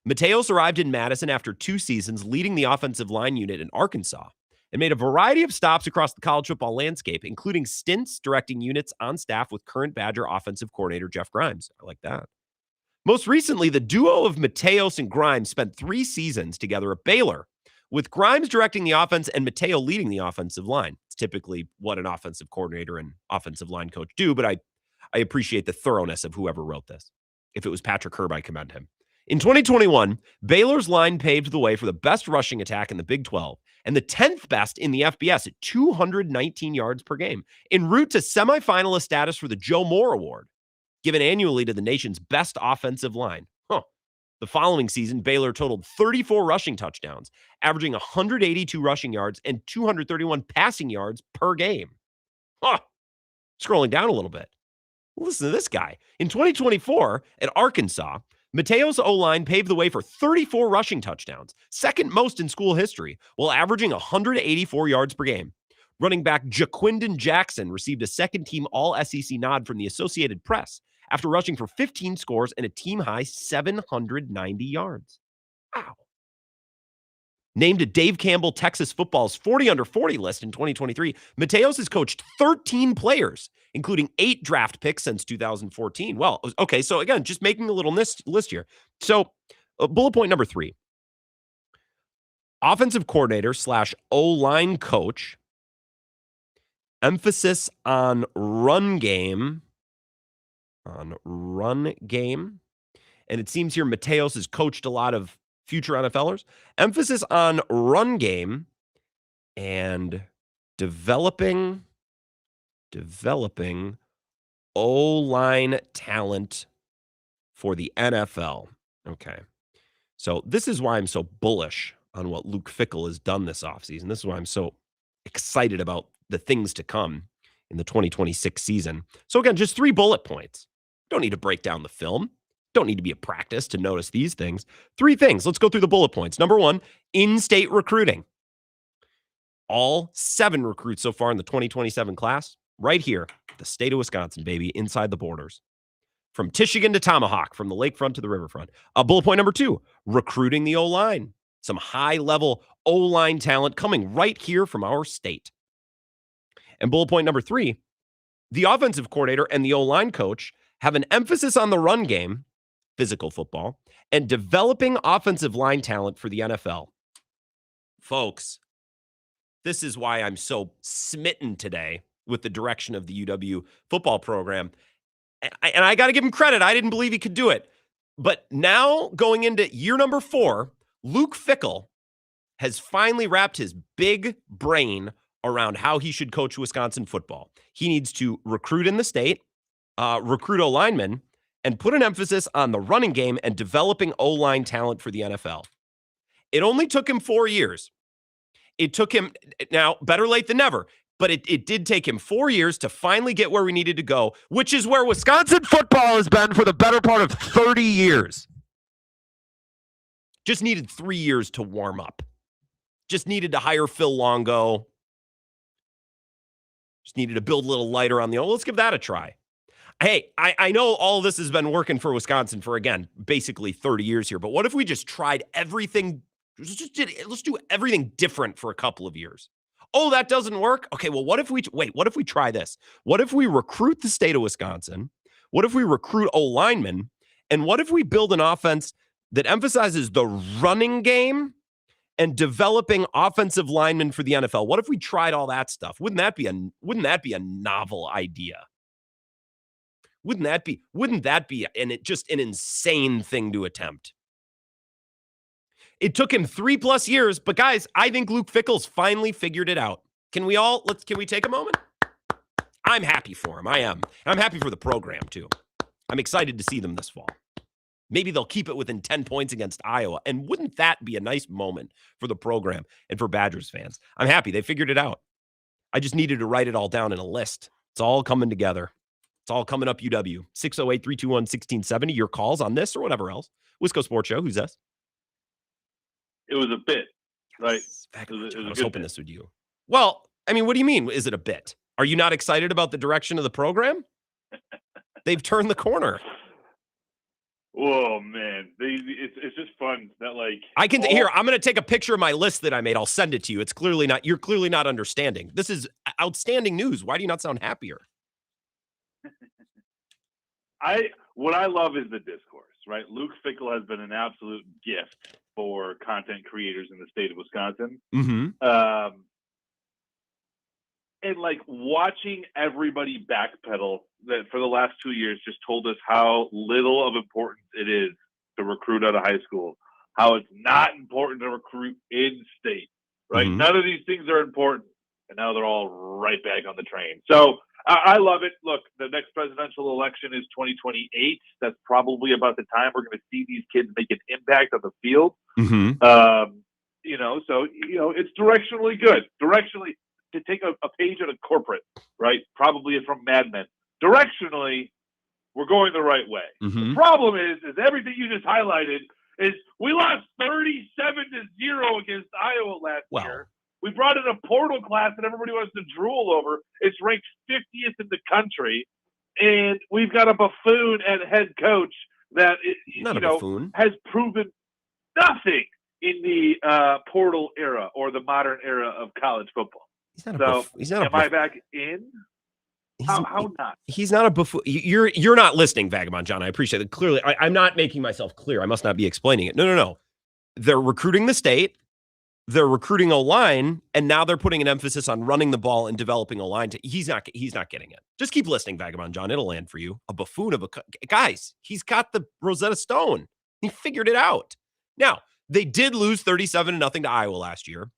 Mateos arrived in Madison after 2 seasons leading the offensive line unit in Arkansas, and made a variety of stops across the college football landscape, including stints directing units on staff with current Badger offensive coordinator Jeff Grimes. I like that. Most recently, the duo of Mateos and Grimes spent 3 seasons together at Baylor, with Grimes directing the offense and Mateo leading the offensive line. It's typically what an offensive coordinator and offensive line coach do, but I appreciate the thoroughness of whoever wrote this. If it was Patrick Herb, I commend him. In 2021, Baylor's line paved the way for the best rushing attack in the Big 12 and the 10th best in the FBS at 219 yards per game, en route to semifinalist status for the Joe Moore Award, given annually to the nation's best offensive line. The following season, Baylor totaled 34 rushing touchdowns, averaging 182 rushing yards and 231 passing yards per game. Scrolling down a little bit. Listen to this guy. In 2024, at Arkansas, Mateo's O-line paved the way for 34 rushing touchdowns, second most in school history, while averaging 184 yards per game. Running back Jaquindon Jackson received a second-team All-SEC nod from the Associated Press after rushing for 15 scores and a team-high 790 yards. Wow. Named to Dave Campbell Texas Football's 40 under 40 list in 2023, Mateos has coached 13 players, including 8 draft picks since 2014. Well, okay, so again, just making a little list here. So bullet point number 3, offensive coordinator / O-line coach, emphasis on run game. And it seems here Mateos has coached a lot of future NFLers. Emphasis on run game and developing O-line talent for the NFL. Okay. So this is why I'm so bullish on what Luke Fickell has done this offseason. This is why I'm so excited about the things to come in the 2026 season. So again, just 3 bullet points. Don't need to break down the film. Don't need to be a practice to notice these things. 3 things. Let's go through the bullet points. Number 1, in-state recruiting. All 7 recruits so far in the 2027 class, right here, the state of Wisconsin, baby, inside the borders. From Michigan to Tomahawk, from the lakefront to the riverfront. Bullet point number 2, recruiting the O-line. Some high-level O-line talent coming right here from our state. And bullet point number 3, the offensive coordinator and the O-line coach have an emphasis on the run game, physical football, and developing offensive line talent for the NFL. Folks, this is why I'm so smitten today with the direction of the UW football program. And I got to give him credit. I didn't believe he could do it. But now going into year number 4, Luke Fickell has finally wrapped his big brain around how he should coach Wisconsin football. He needs to recruit in the state, recruit O-linemen, and put an emphasis on the running game and developing O-line talent for the NFL. It only took him 4 years. It took him, now, better late than never, but it did take him 4 years to finally get where we needed to go, which is where Wisconsin football has been for the better part of 30 years. Just needed 3 years to warm up. Just needed to hire Phil Longo. Just needed to build a little lighter on the, let's give that a try. Hey, I know all of this has been working for Wisconsin for, again, basically 30 years here, but what if we just tried everything? Let's do everything different for a couple of years. Oh, that doesn't work? Okay, well, what if we try this? What if we recruit the state of Wisconsin? What if we recruit O-linemen? And what if we build an offense that emphasizes the running game and developing offensive linemen for the NFL? What if we tried all that stuff? Wouldn't that be a novel idea? Wouldn't that be just an insane thing to attempt? It took him 3+ years, but guys, I think Luke Fickell's finally figured it out. Can we take a moment? I'm happy for him. I am. I'm happy for the program too. I'm excited to see them this fall. Maybe they'll keep it within 10 points against Iowa. And wouldn't that be a nice moment for the program and for Badgers fans? I'm happy they figured it out. I just needed to write it all down in a list. It's all coming together. It's all coming up UW. 608-321-1670. Your calls on this or whatever else. Wisco Sports Show. Who's this? It was a bit, right? I was hoping this would you. Well, I mean, what do you mean? Is it a bit? Are you not excited about the direction of the program? They've turned the corner. Whoa, man. It's just fun that, like, I'm going to take a picture of my list that I made. I'll send it to you. You're clearly not understanding. This is outstanding news. Why do you not sound happier? What I love is the discourse, right? Luke Fickell has been an absolute gift for content creators in the state of Wisconsin. Mm-hmm. And like watching everybody backpedal that for the last 2 years just told us how little of importance it is to recruit out of high school, how it's not important to recruit in state, right? Mm-hmm. None of these things are important. And now they're all right back on the train. So I love it. Look, the next presidential election is 2028. That's probably about the time we're going to see these kids make an impact on the field. Mm-hmm. It's directionally good. Directionally, to take a page out of corporate, right? Probably from Mad Men. Directionally, we're going the right way. Mm-hmm. The problem is everything you just highlighted is we lost 37-0 against Iowa last year. We brought in a portal class that everybody wants to drool over. It's ranked 50th in the country, and we've got a buffoon at head coach that has proven nothing in the portal era or the modern era of college football. Am I back in? How not? He's not a buffoon. You're not listening, Vagabond John. I appreciate it. Clearly, I'm not making myself clear. I must not be explaining it. No. They're recruiting the state. They're recruiting O-line, and now they're putting an emphasis on running the ball and developing O-line. He's not getting it. Just keep listening, Vagabond John. It'll land for you. A buffoon of a guys. He's got the Rosetta Stone. He figured it out. Now, they did lose 37-0 to Iowa last year,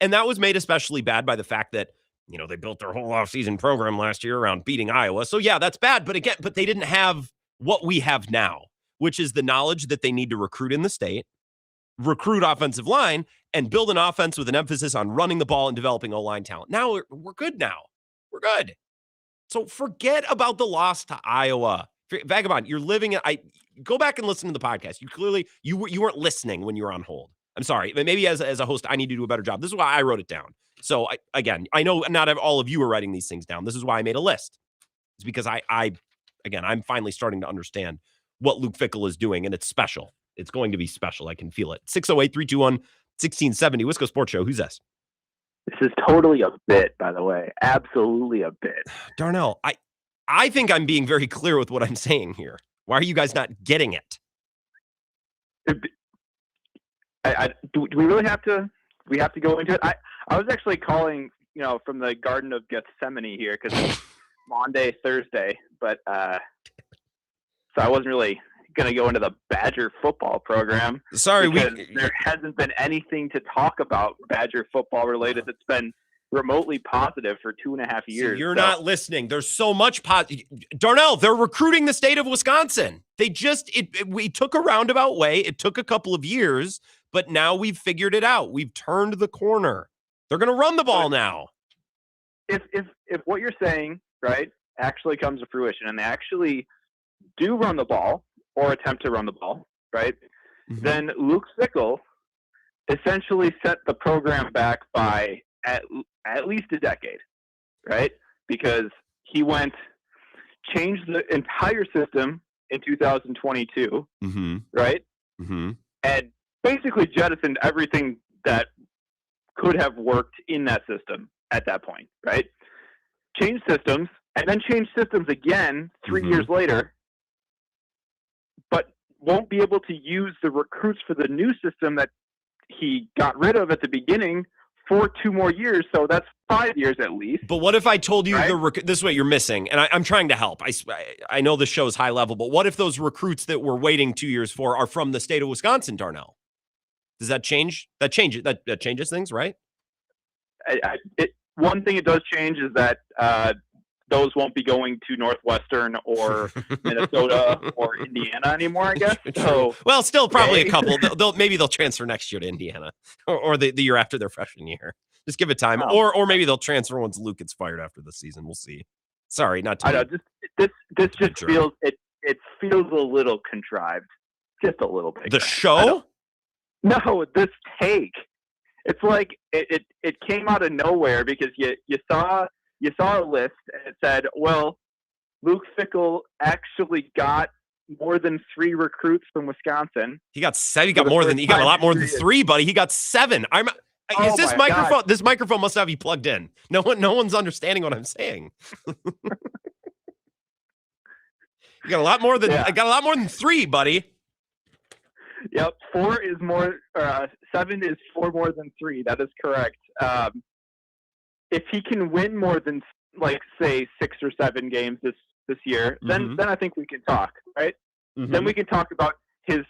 and that was made especially bad by the fact that they built their whole offseason program last year around beating Iowa. So yeah, that's bad. But they didn't have what we have now, which is the knowledge that they need to recruit in the state, recruit offensive line, and build an offense with an emphasis on running the ball and developing O-line talent. Now we're good now. We're good. So forget about the loss to Iowa. Vagabond, you're living. I go back and listen to the podcast. You weren't listening when you were on hold. I'm sorry. Maybe as a host, I need to do a better job. This is why I wrote it down. So I know not all of you are writing these things down. This is why I made a list. It's because I'm finally starting to understand what Luke Fickell is doing, and it's special. It's going to be special. I can feel it. 608-321-1670, Wisco Sports Show. Who's this? This is totally a bit, by the way. Absolutely a bit. Darnell, I think I'm being very clear with what I'm saying here. Why are you guys not getting it? Do we really have to? We have to go into it. I was actually calling, from the Garden of Gethsemane here because it's Monday, Thursday, but so I wasn't really going to go into the Badger football program. Sorry, there hasn't been anything to talk about Badger football related that's been remotely positive for 2.5 years. So you're not listening. There's so much Darnell, they're recruiting the state of Wisconsin. We took a roundabout way. It took a couple of years, but now we've figured it out. We've turned the corner. They're going to run the ball now. If what you're saying, right, actually comes to fruition and they actually do run the ball or attempt to run the ball, right, then Luke Fickell essentially set the program back by at least a decade, right? Because he changed the entire system in 2022, right? And basically jettisoned everything that could have worked in that system at that point, right? Changed systems, and then changed systems again 3 years later, but won't be able to use the recruits for the new system that he got rid of at the beginning for 2 more years. So that's 5 years at least. But what if I told you this is what you're missing? And I'm trying to help. I know the show's high level, but what if those recruits that we're waiting 2 years for are from the state of Wisconsin, Darnell? Does that change? That changes things, right? One thing it does change is that those won't be going to Northwestern or Minnesota or Indiana anymore, I guess. So, well, still probably a couple. Maybe they'll transfer next year to Indiana or the year after their freshman year. Just give it time. Or maybe they'll transfer once Luke gets fired after the season. We'll see. Sorry, not to. I know. This just feels it feels a little contrived, just a little bit. The show? No, this take. It's like it came out of nowhere because you saw a list and it said, well, Luke Fickell actually got more than 3 recruits from Wisconsin. He got 7. He got a lot more than 3, buddy. He got 7. Is this microphone? God. This microphone must have you plugged in. No one's understanding what I'm saying. You got a lot more than I got a lot more than 3, buddy. Yep, 4 is more. 7 is 4 more than 3. That is correct. If he can win more than say 6 or 7 games this year, then I think we can talk, right? Then we can talk about his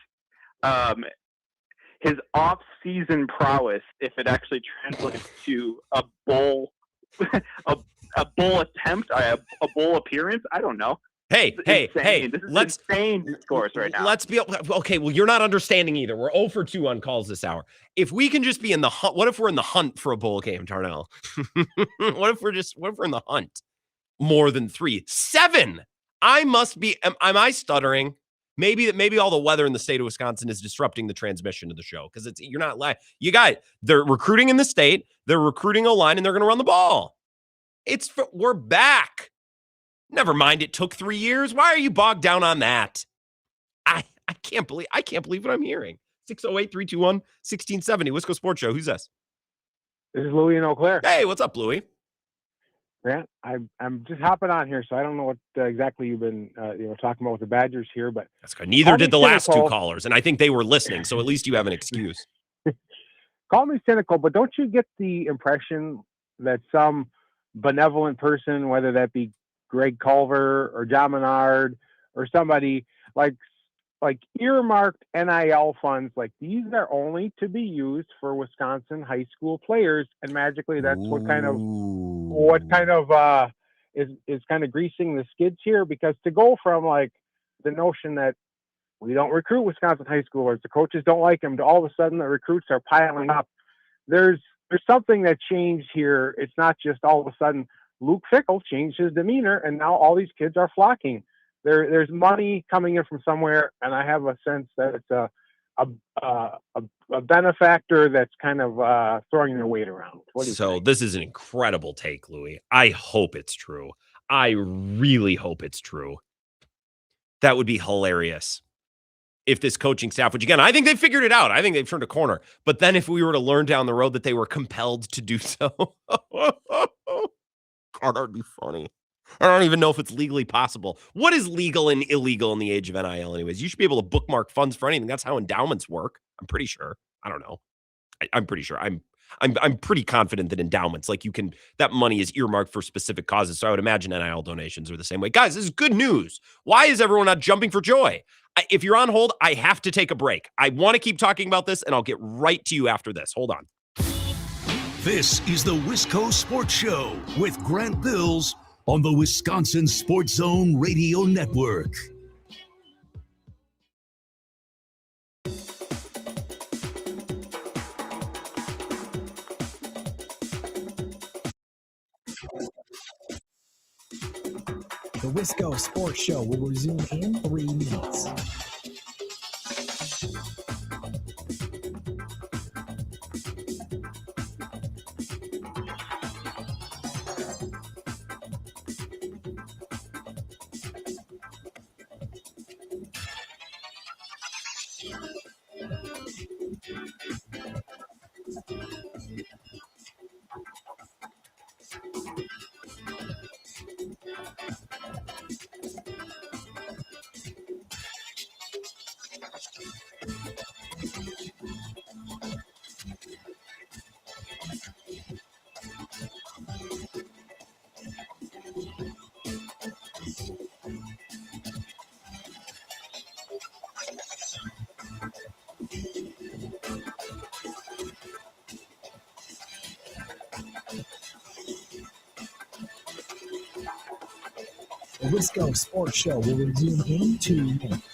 off-season prowess if it actually translates to a bowl a bowl attempt, a bowl appearance. I don't know. Hey, this is insane discourse right now. Let's be okay. Well, you're not understanding either. We're 0 for 2 on calls this hour. If we can just be in the hunt, what if we're in the hunt for a bowl game, Darnell? What if we're in the hunt? More than 3, 7. I must be. Am I stuttering? Maybe all the weather in the state of Wisconsin is disrupting the transmission of the show because you're not lying. You got it. They're recruiting in the state. They're recruiting O-line, and they're going to run the ball. We're back. Never mind, it took 3 years. Why are you bogged down on that? I can't believe what I'm hearing. 608-321-1670, Wisco Sports Show. Who's this? This is Louie in Eau Claire. Hey, what's up, Louie? Grant, I'm just hopping on here, so I don't know what exactly you've been talking about with the Badgers here, but that's good. Neither did the last 2 callers, and I think they were listening, so at least you have an excuse. Call me cynical, but don't you get the impression that some benevolent person, whether that be Greg Culver or John Menard or somebody like earmarked NIL funds, like these are only to be used for Wisconsin high school players, and magically that's what kind of is kind of greasing the skids here, because to go from like the notion that we don't recruit Wisconsin high schoolers, the coaches don't like them, to all of a sudden the recruits are piling up. There's something that changed here. It's not just all of a sudden Luke Fickell changed his demeanor and now all these kids are flocking. there's money coming in from somewhere, and I have a sense that it's a benefactor that's kind of throwing their weight around. What do you think? This is an incredible take, Louis. I hope it's true. I really hope it's true. That would be hilarious if this coaching staff, which again, I think they figured it out. I think they've turned a corner. But then if we were to learn down the road that they were compelled to do so, God, that would be funny. I don't even know if it's legally possible. What is legal and illegal in the age of NIL anyways? You should be able to bookmark funds for anything. That's how endowments work. I'm pretty sure. I don't know. I'm pretty sure. I'm pretty confident that endowments, like that money is earmarked for specific causes. So I would imagine NIL donations are the same way. Guys, this is good news. Why is everyone not jumping for joy? If you're on hold, I have to take a break. I want to keep talking about this, and I'll get right to you after this. Hold on. This is the Wisco Sports Show with Grant Bills on the Wisconsin Sports Zone Radio Network. The Wisco Sports Show will resume in 3 minutes. The Wisco Sports Show will resume in 2 minutes.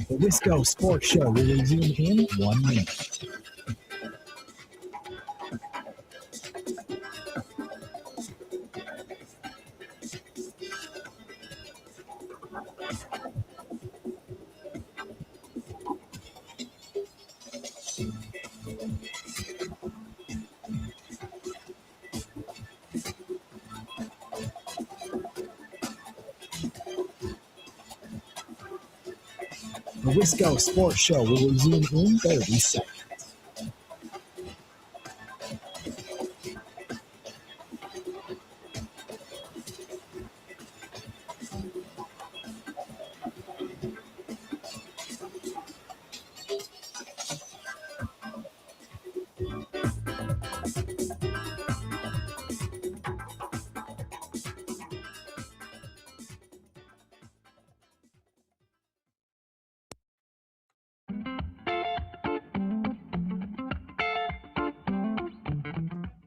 The Wisco Sports Show will resume in 1 minute. The Wisco Sports Show will resume in 30 seconds.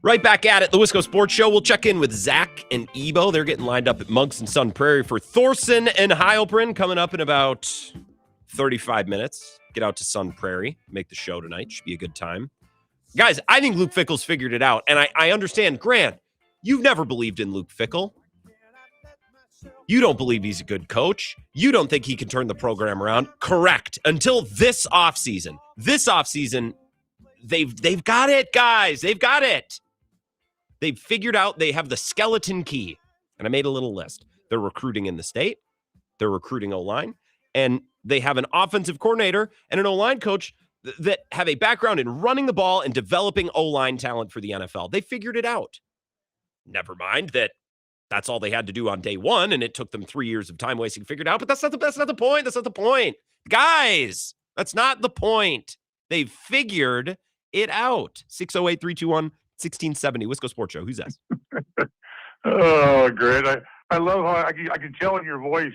Right back at it, the Wisco Sports Show. We'll check in with Zach and Ebo. They're getting lined up at Monks and Sun Prairie for Thorson and Heilprin coming up in about 35 minutes. Get out to Sun Prairie, make the show tonight. Should be a good time. Guys, I think Luke Fickell's figured it out, and I understand. Grant, you've never believed in Luke Fickell. You don't believe he's a good coach. You don't think he can turn the program around. Correct. Until this offseason. This offseason, they've got it, guys. They've got it. They've figured out they have the skeleton key. And I made a little list. They're recruiting in the state. They're recruiting O-line. And They have an offensive coordinator and an O-line coach that have a background in running the ball and developing O-line talent for the NFL. They figured it out. Never mind that that's all they had to do on day one, and it took them 3 years of time wasting to figure it out. But that's not the point. That's not the point. Guys, that's not the point. They figured it out. 608-321-1670. Wisco Sports Show. Who's that? Oh, great. I love how I can tell in your voice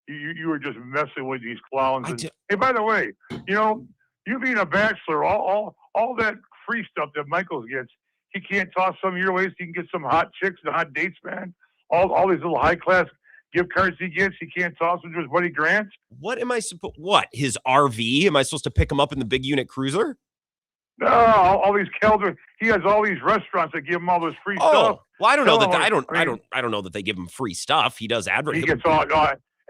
you were just messing with these clowns. And, hey, by the way, you being a bachelor, all that free stuff that Michaels gets, he can't toss some of your way so you can get some hot chicks and hot dates, man. All these little high-class gift cards he gets, he can't toss them to his buddy Grant. What am I supposed? What, his RV? Am I supposed to pick him up in the big unit cruiser? No, all these Keldor. He has all these restaurants that give him all this free stuff. Well, I don't know that. I don't know that they give him free stuff. He does advertise. He gets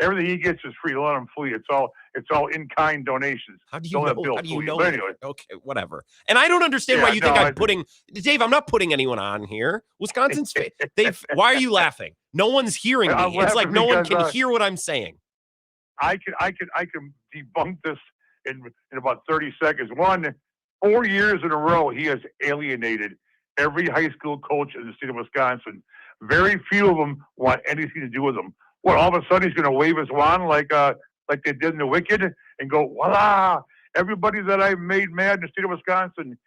everything he gets is free. Let him flee. It's all in-kind donations. How do you know? But anyway. Okay, whatever. And I don't understand why you think I'm putting Dave. I'm not putting anyone on here. Wisconsin's. Why are you laughing? No one's hearing me. It's like no one can hear what I'm saying. I can debunk this in about 30 seconds. 4 years in a row, he has alienated every high school coach in the state of Wisconsin. Very few of them want anything to do with him. What, all of a sudden he's going to wave his wand like they did in The Wicked and go, voila, everybody that I've made mad in the state of Wisconsin,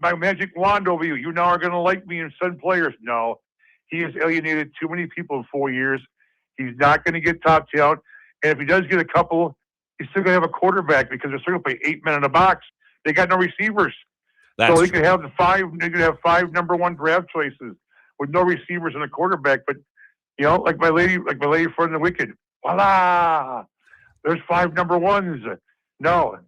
my magic wand over you. You now are going to like me and send players. No, he has alienated too many people in 4 years. He's not going to get top talent. And if he does get a couple, he's still going to have a quarterback because they're still going to play 8 men in a box. They got no receivers. So they could have five number one draft choices with no receivers and a quarterback. But like my lady friend The Wicked, voila, there's 5 number ones. No,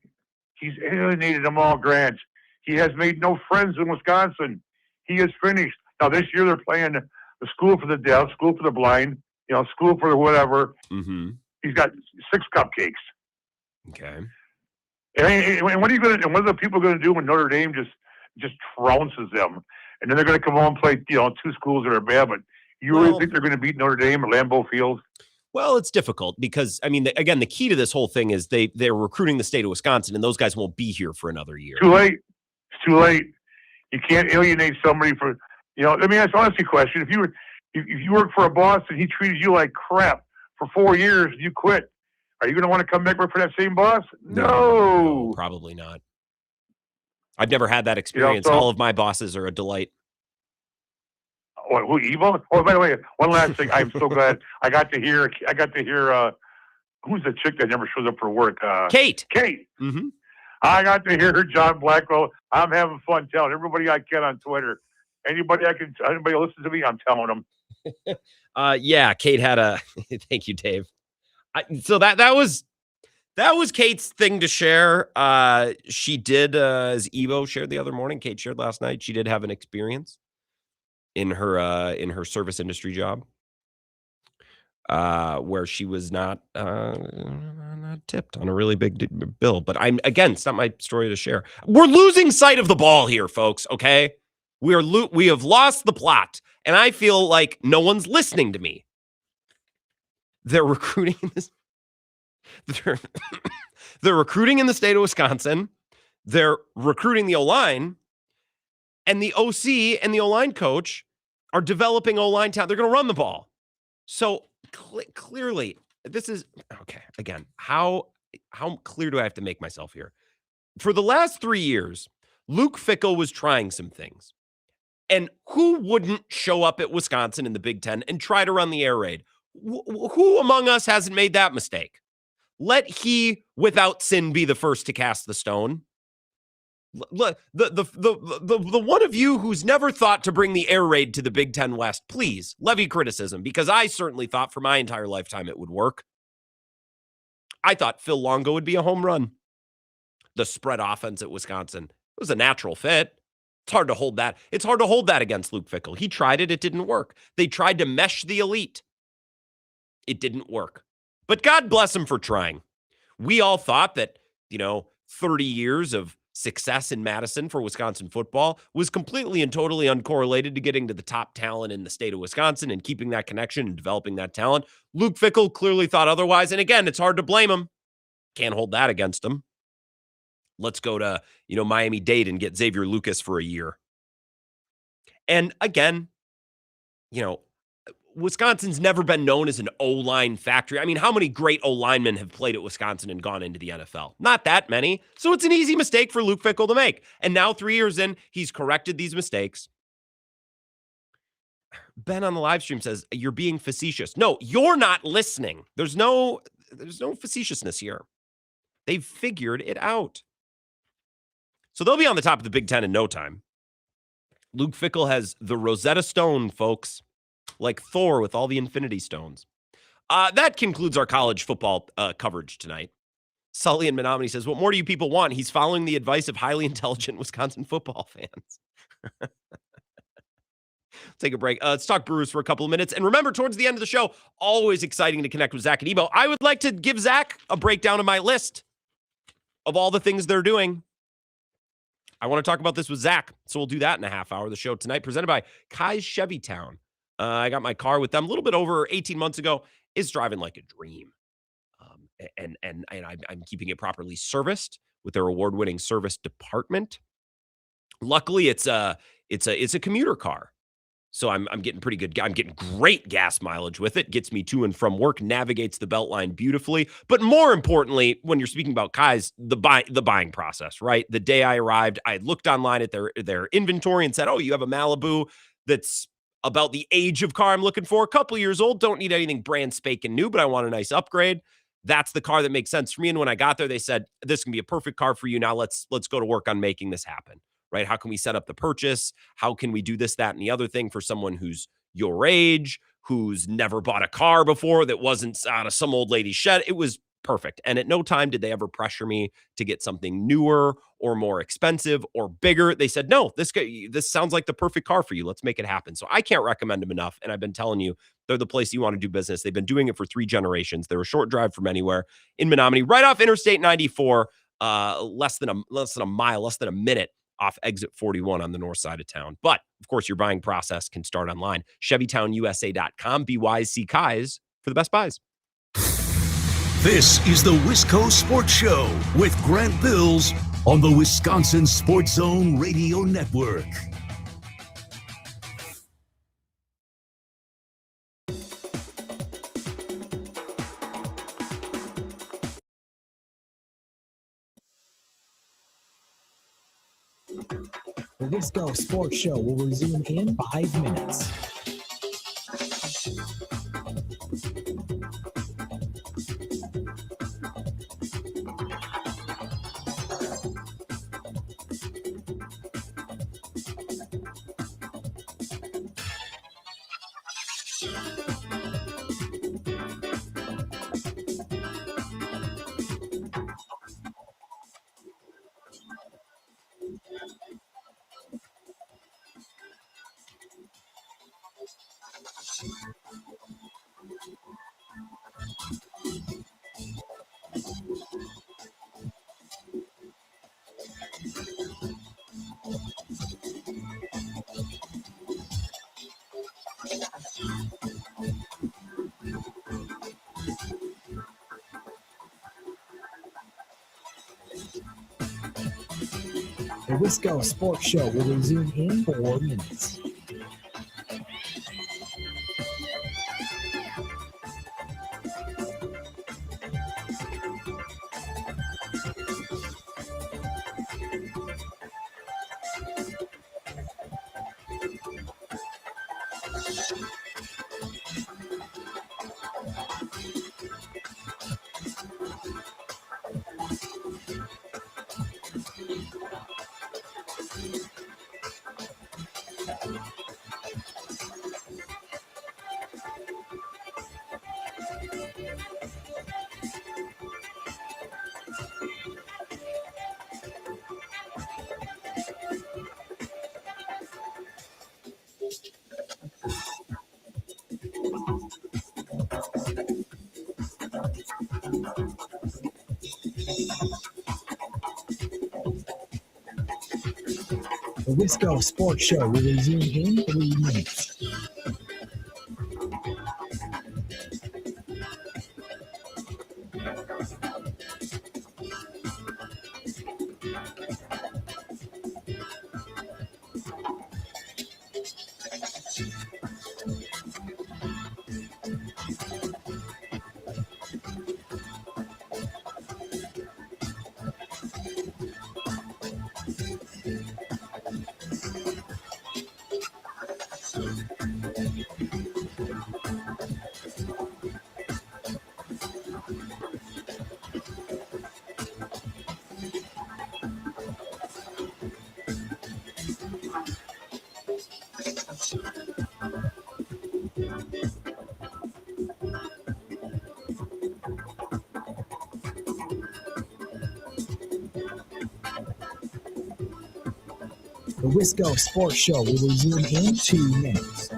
he's alienated them all, Grant. He has made no friends in Wisconsin. He is finished. Now this year they're playing the school for the deaf, school for the blind, school for the whatever. Mm-hmm. He's got 6 cupcakes. Okay. And what are you going to? And what are the people going to do when Notre Dame just trounces them? And then they're going to come home and play 2 schools that are bad. But you really think they're going to beat Notre Dame or Lambeau Field? Well, it's difficult because again, the key to this whole thing is they're recruiting the state of Wisconsin, and those guys won't be here for another year. Too late. It's too late. You can't alienate somebody for. Let me ask you a question: if you work for a boss and he treated you like crap for 4 years, you quit. Are you going to want to come back work for that same boss? No, probably not. I've never had that experience. All of my bosses are a delight. Who, evil? Oh, by the way, one last thing. I'm so glad I got to hear. Who's the chick that never shows up for work? Kate. Mm-hmm. I got to hear her, John Blackwell. I'm having fun telling everybody I can on Twitter. Anybody listens to me, I'm telling them. Yeah, Kate had a. Thank you, Dave. So that was Kate's thing to share. She did, as Evo shared the other morning, Kate shared last night, she did have an experience in her service industry job where she was not tipped on a really big bill. But it's not my story to share. We're losing sight of the ball here, folks. Okay, we have lost the plot, and I feel like no one's listening to me. They're recruiting they're recruiting in the state of Wisconsin. They're recruiting the O-line, and the OC and the O-line coach are developing O-line talent. They're going to run the ball. So clearly, this is okay. Again, how clear do I have to make myself here? For the last 3 years, Luke Fickell was trying some things. And who wouldn't show up at Wisconsin in the Big Ten and try to run the air raid? Who among us hasn't made that mistake? Let he, without sin, be the first to cast the stone. The one of you who's never thought to bring the air raid to the Big Ten West, please levy criticism, because I certainly thought for my entire lifetime it would work. I thought Phil Longo would be a home run. The spread offense at Wisconsin was a natural fit. It's hard to hold that. It's hard to hold that against Luke Fickell. He tried it. It didn't work. They tried to mesh the elite. It didn't work. But God bless him for trying. We all thought that, 30 years of success in Madison for Wisconsin football was completely and totally uncorrelated to getting to the top talent in the state of Wisconsin and keeping that connection and developing that talent. Luke Fickell clearly thought otherwise. And again, it's hard to blame him. Can't hold that against them. Let's go to, Miami-Dade and get Xavier Lucas for a year. And again, Wisconsin's never been known as an O-line factory. I mean, how many great O-linemen have played at Wisconsin and gone into the NFL? Not that many. So it's an easy mistake for Luke Fickell to make. And now 3 years in, he's corrected these mistakes. Ben on the live stream says, you're being facetious. No, you're not listening. There's no facetiousness here. They've figured it out. So they'll be on the top of the Big Ten in no time. Luke Fickell has the Rosetta Stone, folks, like Thor with all the Infinity Stones. That concludes our college football coverage tonight. Sully in Menominee says, what more do you people want? He's following the advice of highly intelligent Wisconsin football fans. Take a break. Let's talk Brewers for a couple of minutes. And remember, towards the end of the show, always exciting to connect with Zach and Ebo. I would like to give Zach a breakdown of my list of all the things they're doing. I want to talk about this with Zach, so we'll do that in a half hour of the show tonight, presented by Kai's Chevy Town. I got my car with them a little bit over 18 months ago. It's driving like a dream. And I'm keeping it properly serviced with their award-winning service department. Luckily, it's a commuter car. So I'm getting pretty good. I'm getting great gas mileage with it. Gets me to and from work, navigates the Beltline beautifully. But more importantly, when you're speaking about Kai's, the buying process, right? The day I arrived, I had looked online at their inventory and said, oh, you have a Malibu that's about the age of car I'm looking for. A couple years old. Don't need anything brand spanking new, but I want a nice upgrade. That's the car that makes sense for me. And when I got there, they said, this can be a perfect car for you. Now let's go to work on making this happen. Right? How can we set up the purchase? How can we do this, that, and the other thing for someone who's your age, who's never bought a car before, that wasn't out of some old lady's shed? It was perfect. And at no time did they ever pressure me to get something newer or more expensive or bigger. They said, no, this sounds like the perfect car for you. Let's make it happen. So I can't recommend them enough. And I've been telling you, they're the place you want to do business. They've been doing it for 3 generations. They're a short drive from anywhere in Menominee, right off Interstate 94, less than a mile, less than a minute off exit 41 on the north side of town. But of course, your buying process can start online. ChevyTownUSA.com. Be wise, see Kai's for the best buys. This is the Wisco Sports Show with Grant Bills on the Wisconsin Sports Zone Radio Network. The Wisco Sports Show will resume in 5 minutes. The Wisco Sports Show will resume in 4 minutes. The Wisco Sports Show will resume in 3 minutes. The Wisco Sports Show will resume in 2 minutes.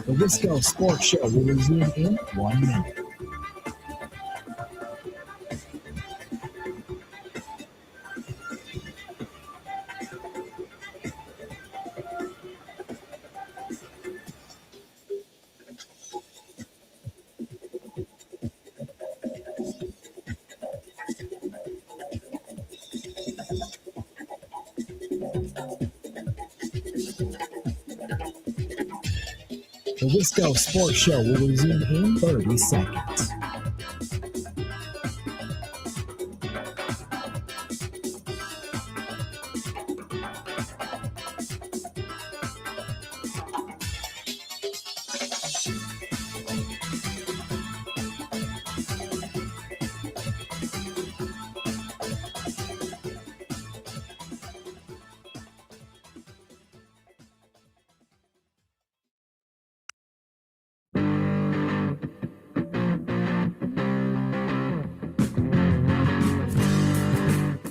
The Wisco Sports Show will resume in 1 minute. The Wisco Sports Show will resume in 30 seconds.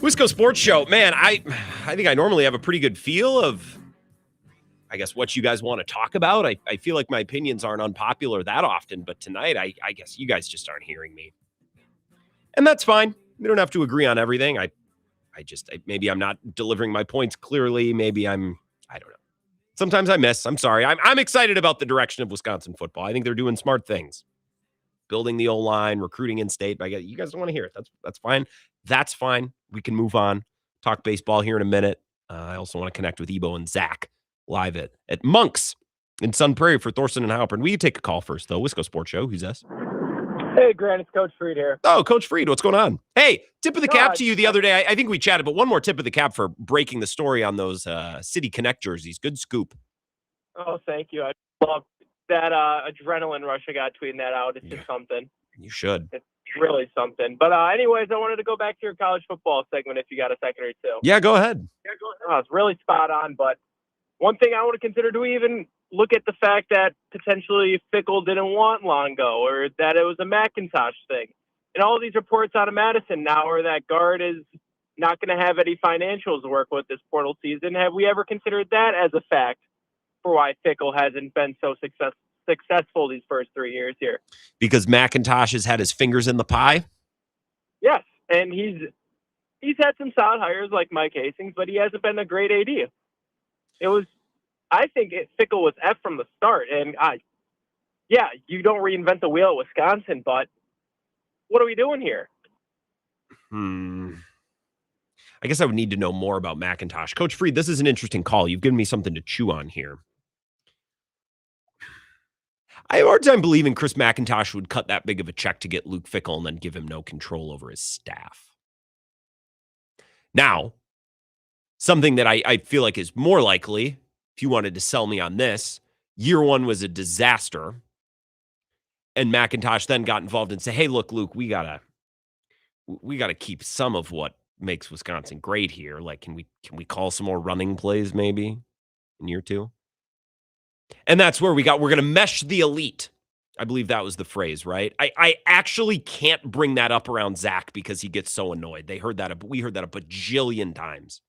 Wisco Sports Show, man, I think I normally have a pretty good feel of, I guess, what you guys want to talk about. I feel like my opinions aren't unpopular that often, but tonight, I guess you guys just aren't hearing me. And that's fine. We don't have to agree on everything. Maybe I'm not delivering my points clearly. Maybe I don't know. Sometimes I miss. I'm sorry. I'm excited about the direction of Wisconsin football. I think they're doing smart things. Building the O-line, recruiting in state. But you guys don't want to hear it. That's fine. That's fine. We can move on. Talk baseball here in a minute. I also want to connect with Ebo and Zach live at Monk's in Sun Prairie for Thorson and Halpern. We take a call first, though. Wisco Sports Show. Who's this? Hey, Grant. It's Coach Freed here. Oh, Coach Freed. What's going on? Hey, tip of the cap to you the other day. I think we chatted, but one more tip of the cap for breaking the story on those City Connect jerseys. Good scoop. Oh, thank you. I love that adrenaline rush I got tweeting that out. It's just something. You should. It's really something. But anyways, I wanted to go back to your college football segment if you got a second or two. Yeah, go ahead. It's really spot on. But one thing I want to consider, do we even look at the fact that potentially Fickell didn't want Longo or that it was a McIntosh thing? And all these reports out of Madison now are that guard is not going to have any financials to work with this portal season. Have we ever considered that as a fact for why Fickell hasn't been so successful these first 3 years here? Because McIntosh has had his fingers in the pie? Yes, and he's had some solid hires like Mike Hastings, but he hasn't been a great AD. I think Fickell was F from the start, and you don't reinvent the wheel at Wisconsin, but what are we doing here? I guess I would need to know more about McIntosh. Coach Freed, this is an interesting call. You've given me something to chew on here. I have a hard time believing Chris McIntosh would cut that big of a check to get Luke Fickell and then give him no control over his staff. Now, something that I feel like is more likely, if you wanted to sell me on this, year one was a disaster, and McIntosh then got involved and said, hey, look, Luke, we gotta keep some of what makes Wisconsin great here. Like, can we call some more running plays maybe in year two? And that's where we're going to mesh the elite. I believe that was the phrase, right? I actually can't bring that up around Zach because he gets so annoyed. We heard that a bajillion times.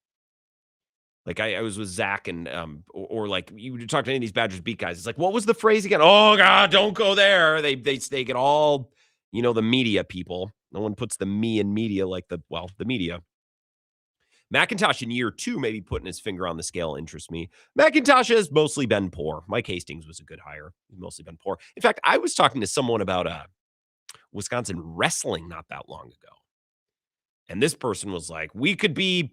Like I was with Zach and or like you talk to any of these Badgers beat guys. It's like, what was the phrase again? Oh God, don't go there. They get all the media people. No one puts the me in media like the media. McIntosh in year 2 maybe putting his finger on the scale interests me. McIntosh has mostly been poor. Mike Hastings was a good hire. He's mostly been poor. In fact, I was talking to someone about Wisconsin wrestling not that long ago. And this person was like, we could be,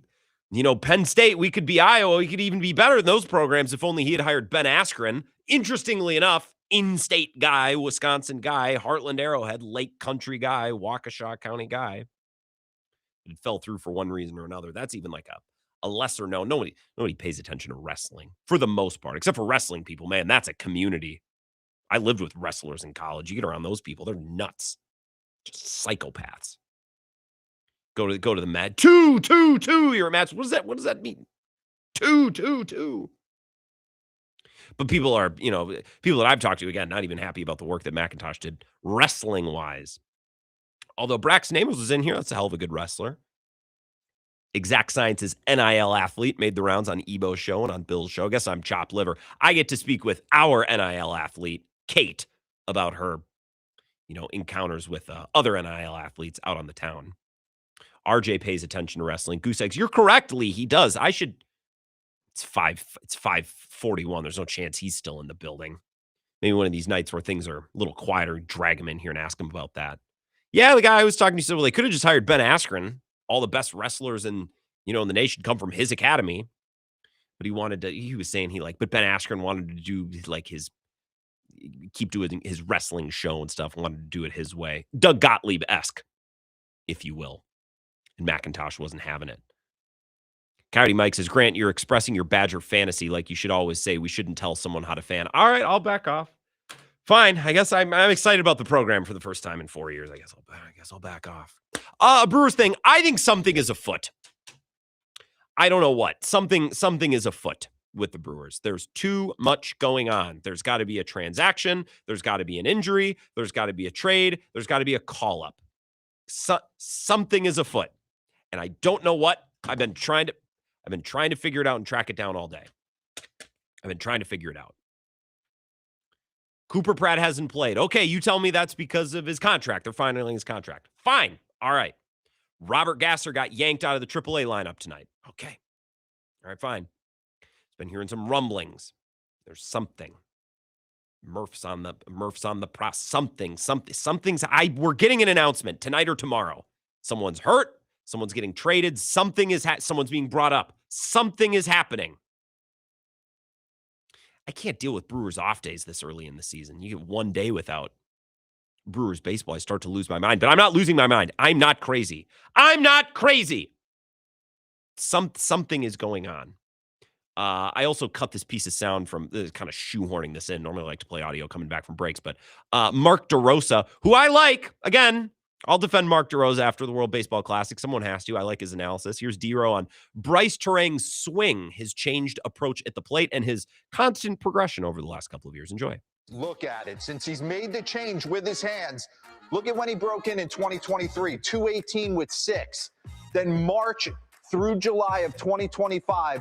Penn State, we could be Iowa, we could even be better than those programs if only he had hired Ben Askren. Interestingly enough, in-state guy, Wisconsin guy, Heartland Arrowhead, Lake Country guy, Waukesha County guy. It fell through for one reason or another. That's even like a lesser known. Nobody pays attention to wrestling for the most part, except for wrestling people. Man, that's a community. I lived with wrestlers in college. You get around those people, they're nuts. Just psychopaths. Go to the mat. 2, 2, 2. You're at match. What does that mean? 2, 2, 2. But people that I've talked to, again, not even happy about the work that McIntosh did wrestling wise. Although Braxton Amos was in here, that's a hell of a good wrestler. Exact Sciences NIL athlete made the rounds on Ebo's show and on Bill's show. I guess I'm chopped liver. I get to speak with our NIL athlete, Kate, about her, encounters with other NIL athletes out on the town. RJ pays attention to wrestling. Goose eggs. You're correct, Lee. He does. It's 5:41. There's no chance he's still in the building. Maybe one of these nights where things are a little quieter, drag him in here and ask him about that. Yeah, the guy I was talking to said, well, they could have just hired Ben Askren. All the best wrestlers in the nation come from his academy. But he was saying but Ben Askren wanted to do keep doing his wrestling show and stuff, wanted to do it his way. Doug Gottlieb-esque, if you will. And McIntosh wasn't having it. Coyote Mike says, Grant, you're expressing your Badger fantasy like you should always say we shouldn't tell someone how to fan. All right, I'll back off. Fine. I guess I'm excited about the program for the first time in 4 years. I guess I'll back off. Brewers thing. I think something is afoot. I don't know what. Something is afoot with the Brewers. There's too much going on. There's got to be a transaction. There's got to be an injury. There's got to be a trade. There's got to be a call-up. Something is afoot. And I don't know what. I've been trying to figure it out and track it down all day. I've been trying to figure it out. Cooper Pratt hasn't played. Okay, you tell me that's because of his contract. They're finalizing his contract. Fine. All right. Robert Gasser got yanked out of the AAA lineup tonight. Okay. All right, fine. Been hearing some rumblings. There's something. Murph's on the press. Something's. We're getting an announcement tonight or tomorrow. Someone's hurt. Someone's getting traded. Someone's being brought up. Something is happening. I can't deal with Brewers off days this early in the season. You get one day without Brewers baseball, I start to lose my mind. But I'm not losing my mind. I'm not crazy. Something is going on. I also cut this piece of sound from kind of shoehorning this in. Normally I like to play audio coming back from breaks, but Mark DeRosa, who I like, again, I'll defend Mark DeRosa after the World Baseball Classic. Someone has to. I like his analysis. Here's D-Row on Bryce Terang's swing, his changed approach at the plate, and his constant progression over the last couple of years. Enjoy. Look at it. Since he's made the change with his hands, look at when he broke in 2023, 218 with 6. Then March through July of 2025,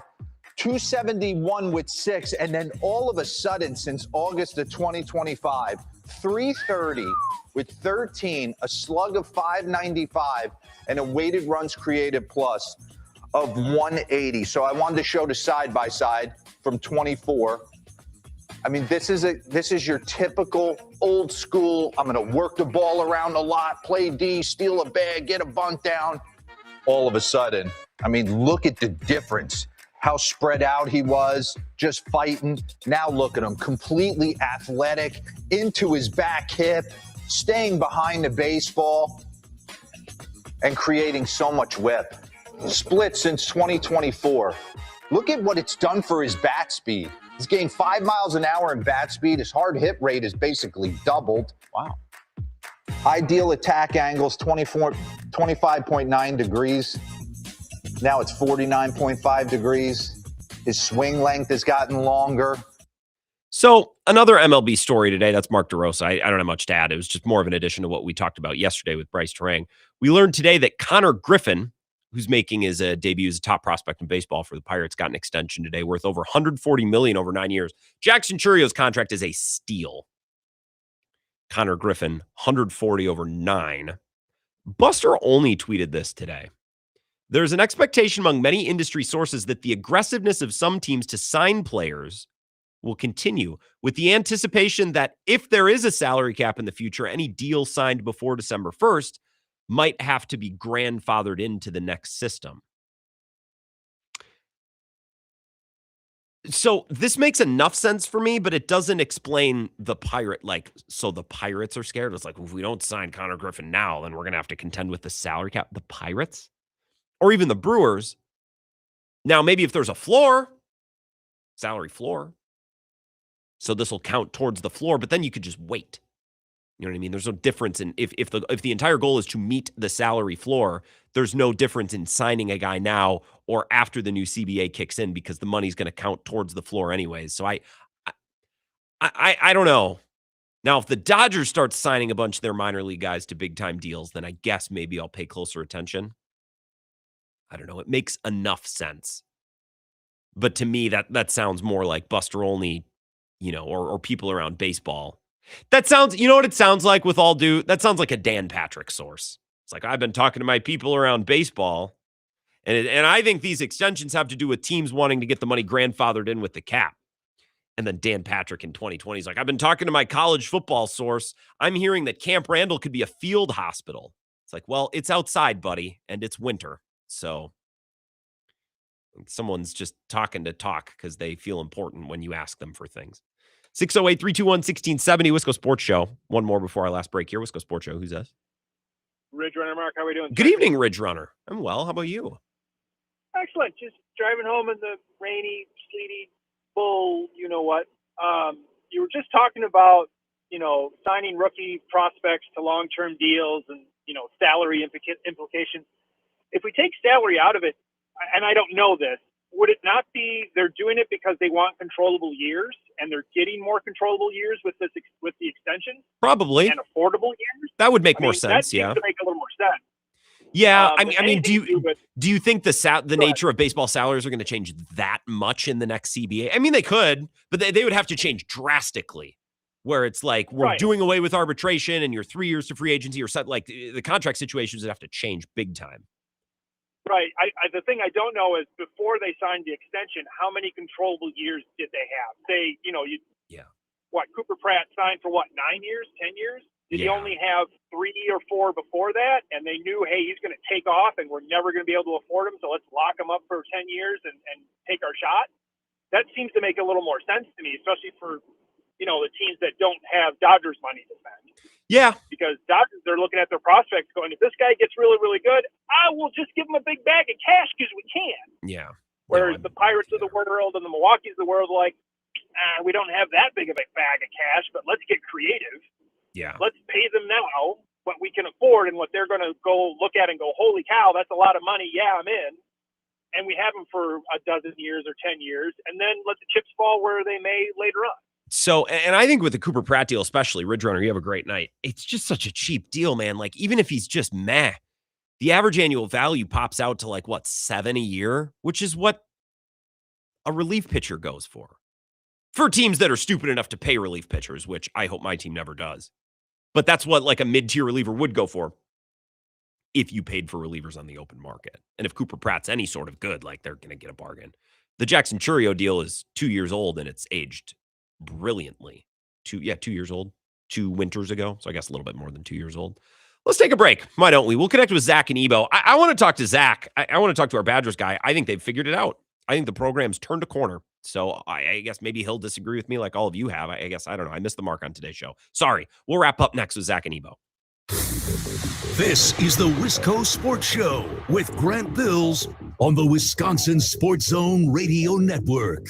271 with 6. And then all of a sudden, since August of 2025, 330 with 13, a slug of 595, and a weighted runs created plus of 180. So I wanted to show the side-by-side from 24. I mean, this is your typical old school, I'm going to work the ball around a lot, play D, steal a bag, get a bunt down. All of a sudden, I mean, look at the difference. How spread out he was, just fighting. Now look at him, completely athletic, into his back hip, staying behind the baseball, and creating so much whip. Split since 2024. Look at what it's done for his bat speed. He's gained 5 miles an hour in bat speed. His hard hit rate is basically doubled. Wow. Ideal attack angles, 25.9 degrees. Now it's 49.5 degrees. His swing length has gotten longer. So another MLB story today. That's Mark DeRosa. I don't have much to add. It was just more of an addition to what we talked about yesterday with Bryce Terang. We learned today that Connor Griffin, who's making his debut as a top prospect in baseball for the Pirates, got an extension today worth over $140 million over 9 years. Jackson Churrio's contract is a steal. Connor Griffin, 140 over 9. Buster Olney tweeted this today. There's an expectation among many industry sources that the aggressiveness of some teams to sign players will continue, with the anticipation that if there is a salary cap in the future, any deal signed before December 1st might have to be grandfathered into the next system. So this makes enough sense for me, but it doesn't explain the Pirate. Like, so the Pirates are scared. It's like, if we don't sign Connor Griffin now, then we're going to have to contend with the salary cap. The Pirates? Or even the Brewers. Now, maybe if there's a floor, salary floor, so this will count towards the floor, but then you could just wait. You know what I mean? There's no difference in if the entire goal is to meet the salary floor, there's no difference in signing a guy now or after the new CBA kicks in, because the money's going to count towards the floor anyways. So I don't know. Now, if the Dodgers start signing a bunch of their minor league guys to big time deals, then I guess maybe I'll pay closer attention. I don't know. It makes enough sense. But to me, that sounds more like Buster Olney, or people around baseball. That sounds, you know what it sounds like with all due? That sounds like a Dan Patrick source. It's like, I've been talking to my people around baseball, and I think these extensions have to do with teams wanting to get the money grandfathered in with the cap. And then Dan Patrick in 2020 is like, I've been talking to my college football source. I'm hearing that Camp Randall could be a field hospital. It's like, well, it's outside, buddy, and it's winter. So someone's just talking to talk because they feel important when you ask them for things. 608-321-1670, Wisco Sports Show. One more before our last break here. Wisco Sports Show. Who's this? Ridge Runner Mark, how are we doing? Good evening, Ridge Runner. I'm well. How about you? Excellent. Just driving home in the rainy, sleety, bull, you know what. You were just talking about, signing rookie prospects to long-term deals and, salary implications. If we take salary out of it, and I don't know this, would it not be they're doing it because they want controllable years and they're getting more controllable years with the extension? Probably. And affordable years? That would make more sense, that yeah. seems to make a little more sense. Yeah, I mean, do you think the nature of baseball salaries are going to change that much in the next CBA? I mean, they could, but they would have to change drastically, where it's like we're doing away with arbitration and you're 3 years to free agency, or something. Like the contract situations would have to change big time. Right. The thing I don't know is before they signed the extension, how many controllable years did they have? Cooper Pratt signed for 9 years, 10 years? Did he only have 3 or 4 before that? And they knew, hey, he's going to take off and we're never going to be able to afford him, so let's lock him up for 10 years and take our shot. That seems to make a little more sense to me, especially for, the teams that don't have Dodgers money to spend. Yeah. Because Dodgers, they're looking at their prospects going, if this guy gets really, really good, I will just give him a big bag of cash because we can. Yeah. Whereas the Pirates of the world and the Milwaukee's of the world are like, we don't have that big of a bag of cash, but let's get creative. Yeah. Let's pay them now what we can afford and what they're going to go look at and go, holy cow, that's a lot of money. Yeah, I'm in. And we have them for a dozen years or 10 years, and then let the chips fall where they may later on. So, and I think with the Cooper Pratt deal, especially, Ridge Runner, you have a great night. It's just such a cheap deal, man. Like, even if he's just meh, the average annual value pops out to like, what, $7 a year, which is what a relief pitcher goes for teams that are stupid enough to pay relief pitchers, which I hope my team never does. But that's what like a mid-tier reliever would go for if you paid for relievers on the open market. And if Cooper Pratt's any sort of good, like, they're going to get a bargain. The Jackson Chourio deal is 2 years old and it's aged brilliantly. 2 years old, 2 winters ago. So I guess a little bit more than 2 years old. Let's take a break. Why don't we? We'll connect with Zach and Ebo. I want to talk to Zach. I want to talk to our Badgers guy. I think they've figured it out. I think the program's turned a corner. So I guess maybe he'll disagree with me like all of you have. I guess, I don't know. I missed the mark on today's show. Sorry. We'll wrap up next with Zach and Ebo. This is the Wisco Sports Show with Grant Bills on the Wisconsin Sports Zone Radio Network.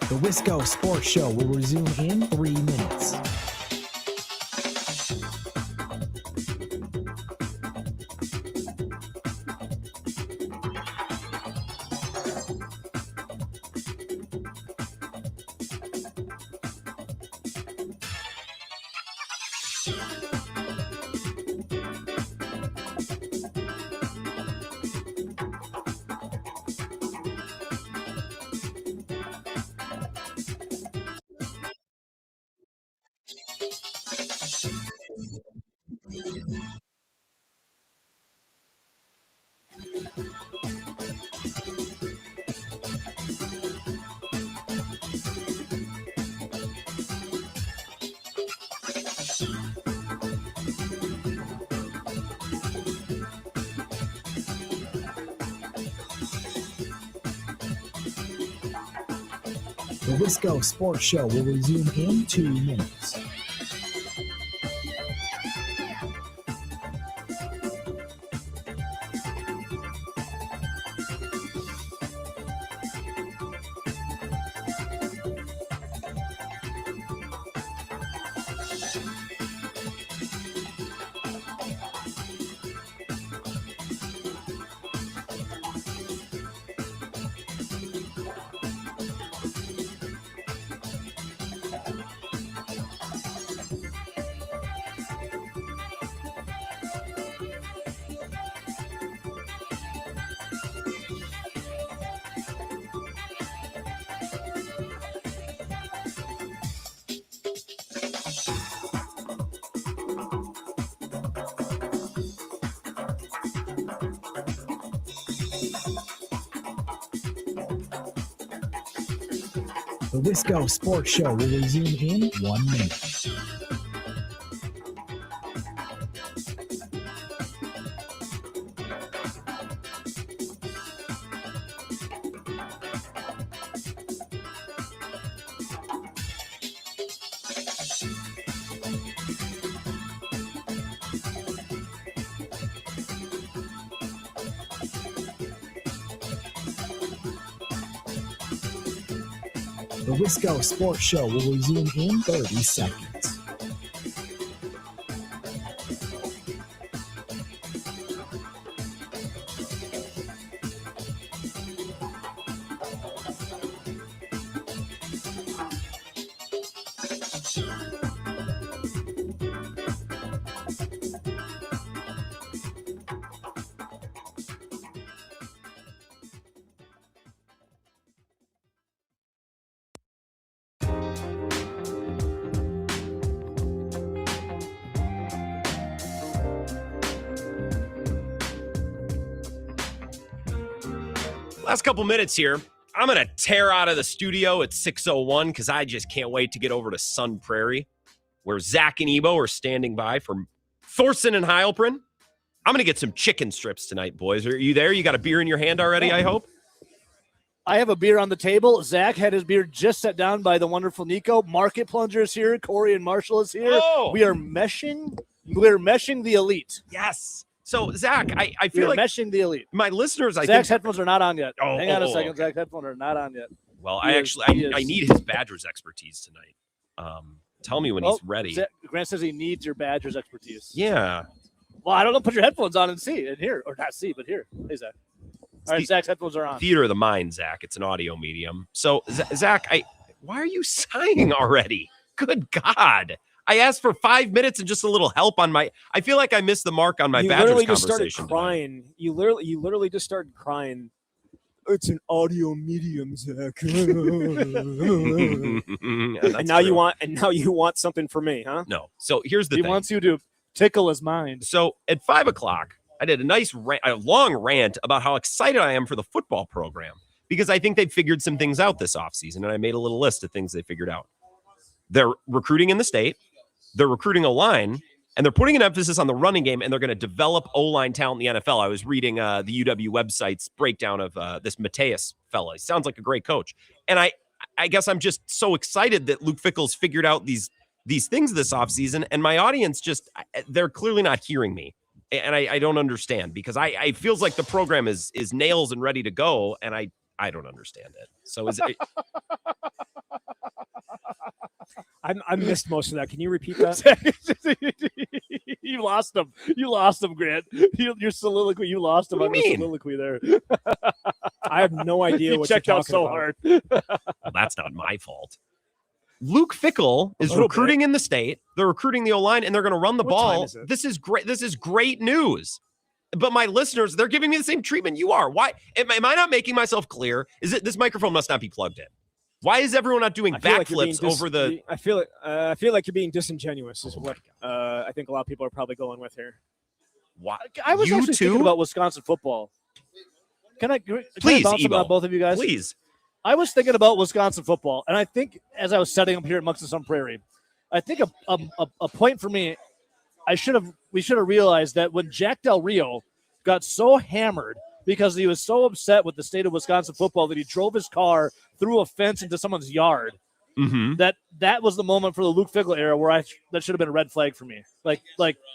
The Wisco Sports Show will resume in 3 minutes. The Wisco Sports Show will resume in 2 minutes. The Wisco Sports Show will resume in 1 minute. The Wisco Sports Show will resume in 30 seconds. Last couple minutes here. I'm going to tear out of the studio at 6:01 because I just can't wait to get over to Sun Prairie, where Zach and Ebo are standing by from Thorson and Heilprin. I'm going to get some chicken strips tonight, boys. Are you there? You got a beer in your hand already, I hope? I have a beer on the table. Zach had his beer just set down by the wonderful Nico. Market Plunger is here. Corey and Marshall is here. Oh! We are meshing. We're meshing the elite. Yes. So, Zach, I feel We're like meshing the elite. my listeners, Zach's headphones are not on yet. Oh, Hang on a oh, second. okay. Zach's headphones are not on yet. Well, He I need his Badgers expertise tonight. Tell me when he's ready. Grant says he needs your Badgers expertise. Yeah. Well, I don't know. Put your headphones on and see. And here. Or not see, but here. Hey, Zach. All right, Zach's headphones are on. Theater of the mind, Zach. It's an audio medium. So, Zach, why are you sighing already? Good God. I asked for 5 minutes and just a little help on my. I feel like I missed the mark on my You Badgers literally just conversation. started crying. You literally just started crying. It's an audio medium, Zach. and now you want something for me, huh? No. So here's the He thing. wants you to tickle his mind. So at 5 o'clock, I did a long rant about how excited I am for the football program because I think they've figured some things out this offseason, and I made a little list of things they figured out. They're recruiting in the state. They're recruiting a line, and they're putting an emphasis on the running game, and they're going to develop O-line talent in the NFL. I was reading the UW website's breakdown of this Mateus fella. He sounds like a great coach. And I guess I'm just so excited that Luke Fickell's figured out these things this offseason, and my audience they're clearly not hearing me. And I don't understand because I feels like the program is nails and ready to go, and I don't understand it. So is it... I missed most of that. Can you repeat that? You lost him. You lost him, Grant. Your soliloquy. You lost him on the soliloquy there. I have no idea You what checked you're out talking so about. hard. Well, that's not my fault. Luke Fickell is recruiting in the state. They're recruiting the O-line, and they're going to run the What time ball. is it? This is great. This is great news. But my listeners, they're giving me the same treatment you are. Why am I not making myself clear? Is it this microphone must not be plugged in? Why is everyone not doing I feel like you're being backflips over the? I feel like you're being disingenuous. Is what I think a lot of people are probably going with here. Why? I was You actually too? thinking about Wisconsin football. Can I Please, bounce something Ebo. on both of you guys? Please. I was thinking about Wisconsin football, and I think as I was setting up here at Monks and Sun Prairie, I think a point for me, we should have realized that when Jack Del Rio got so hammered because he was so upset with the state of Wisconsin football that he drove his car through a fence into someone's yard. Mm-hmm. That was the moment for the Luke Fickell era where that should have been a red flag for me. Like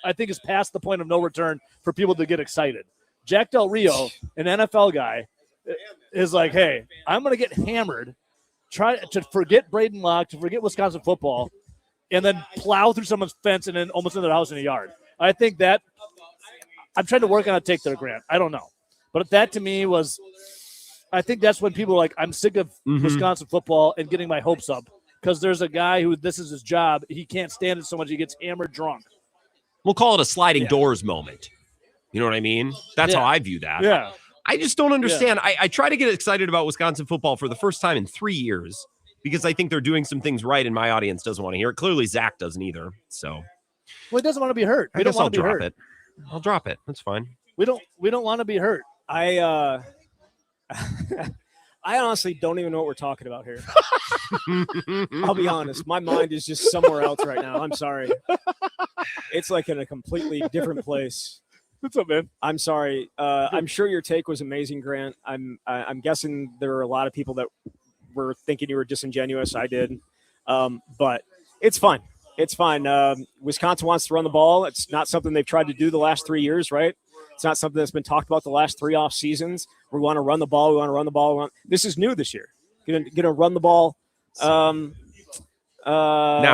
I think it's past the point of no return for people to get excited. Jack Del Rio, an NFL guy, is like, hey, I'm going to get hammered, try to forget Braden Locke, to forget Wisconsin football, and then plow through someone's fence and then almost into their house in a yard. I think that I'm trying to work on a take there, Grant. I don't know. But that to me was, I think that's when people are like, I'm sick of Wisconsin football and getting my hopes up because there's a guy who this is his job. He can't stand it so much. He gets hammered drunk. We'll call it a sliding doors moment. You know what I mean? That's how I view that. Yeah. I just don't understand. I try to get excited about Wisconsin football for the first time in 3 years because I think they're doing some things right and my audience doesn't want to hear it. Clearly, Zach doesn't either. So, well, he doesn't want to be hurt. I guess I'll drop it. I'll drop it. That's fine. We don't want to be hurt. I honestly don't even know what we're talking about here. I'll be honest. My mind is just somewhere else right now. I'm sorry. It's like in a completely different place. What's up, man? I'm sorry. I'm sure your take was amazing, Grant. I'm guessing there are a lot of people that were thinking you were disingenuous. I did. But it's fine. It's fine. Wisconsin wants to run the ball. It's not something they've tried to do the last 3 years, right? It's not something that's been talked about the last 3 off seasons. We want to run the ball. We want to run the ball. This is new this year. Gonna run the ball. Now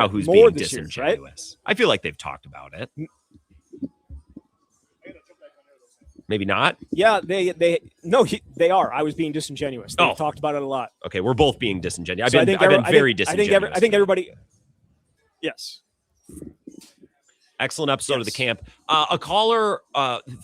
who's more being this disingenuous? Year, right? I feel like they've talked about it. Maybe not. Yeah, they are. I was being disingenuous. They've talked about it a lot. Okay, we're both being disingenuous. So I've been very disingenuous. I think everybody. Yes. Excellent episode of the camp. A caller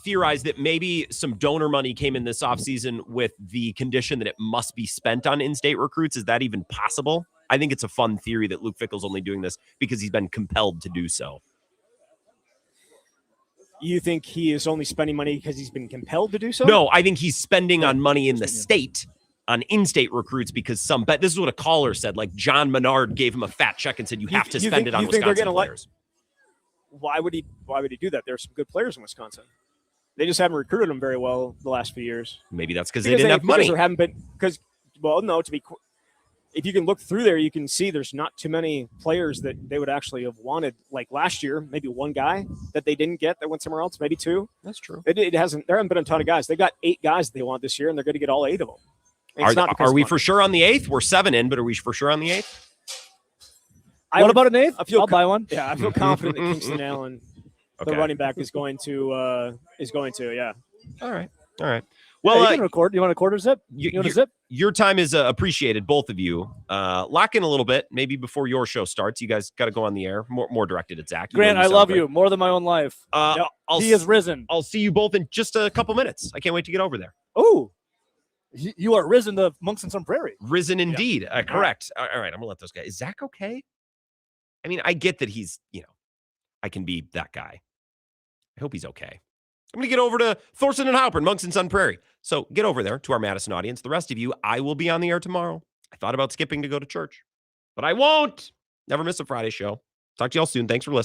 theorized that maybe some donor money came in this offseason with the condition that it must be spent on in-state recruits. Is that even possible? I think it's a fun theory that Luke Fickell's only doing this because he's been compelled to do so. You think he is only spending money because he's been compelled to do so? No, I think he's spending on money in the state on in-state recruits because this is what a caller said. Like John Menard gave him a fat check and said, you have to spend it on Wisconsin players. Why would he do that? There's some good players in Wisconsin. They just haven't recruited them very well the last few years. Maybe that's because they didn't have money. If you can look through there, you can see there's not too many players that they would actually have wanted. Like last year, maybe one guy that they didn't get that went somewhere else, maybe two. That's true. There haven't been a ton of guys. They got 8 guys that they want this year, and they're going to get all 8 of them. Are we for sure on the 8th? We're 7 in, but are we for sure on the 8th? What about an 8th? I'll buy one. Yeah, I feel confident that Kingston Allen, the running back, is going to. Yeah. All right. Well, you can record. You want to record or zip? You want to zip? Your time is appreciated, both of you. Lock in a little bit, maybe before your show starts. You guys got to go on the air. More directed at Zach. Grant, I love you more than my own life. He has risen. I'll see you both in just a couple minutes. I can't wait to get over there. Oh, you are risen to Monks and Sun Prairie. Risen indeed. Yeah. Correct. All right. I'm gonna let those guys. Is Zach okay? I mean, I get that he's, I can be that guy. I hope he's okay. I'm going to get over to Thorson and Halpern, Monks and Sun Prairie. So get over there to our Madison audience. The rest of you, I will be on the air tomorrow. I thought about skipping to go to church, but I won't. Never miss a Friday show. Talk to y'all soon. Thanks for listening.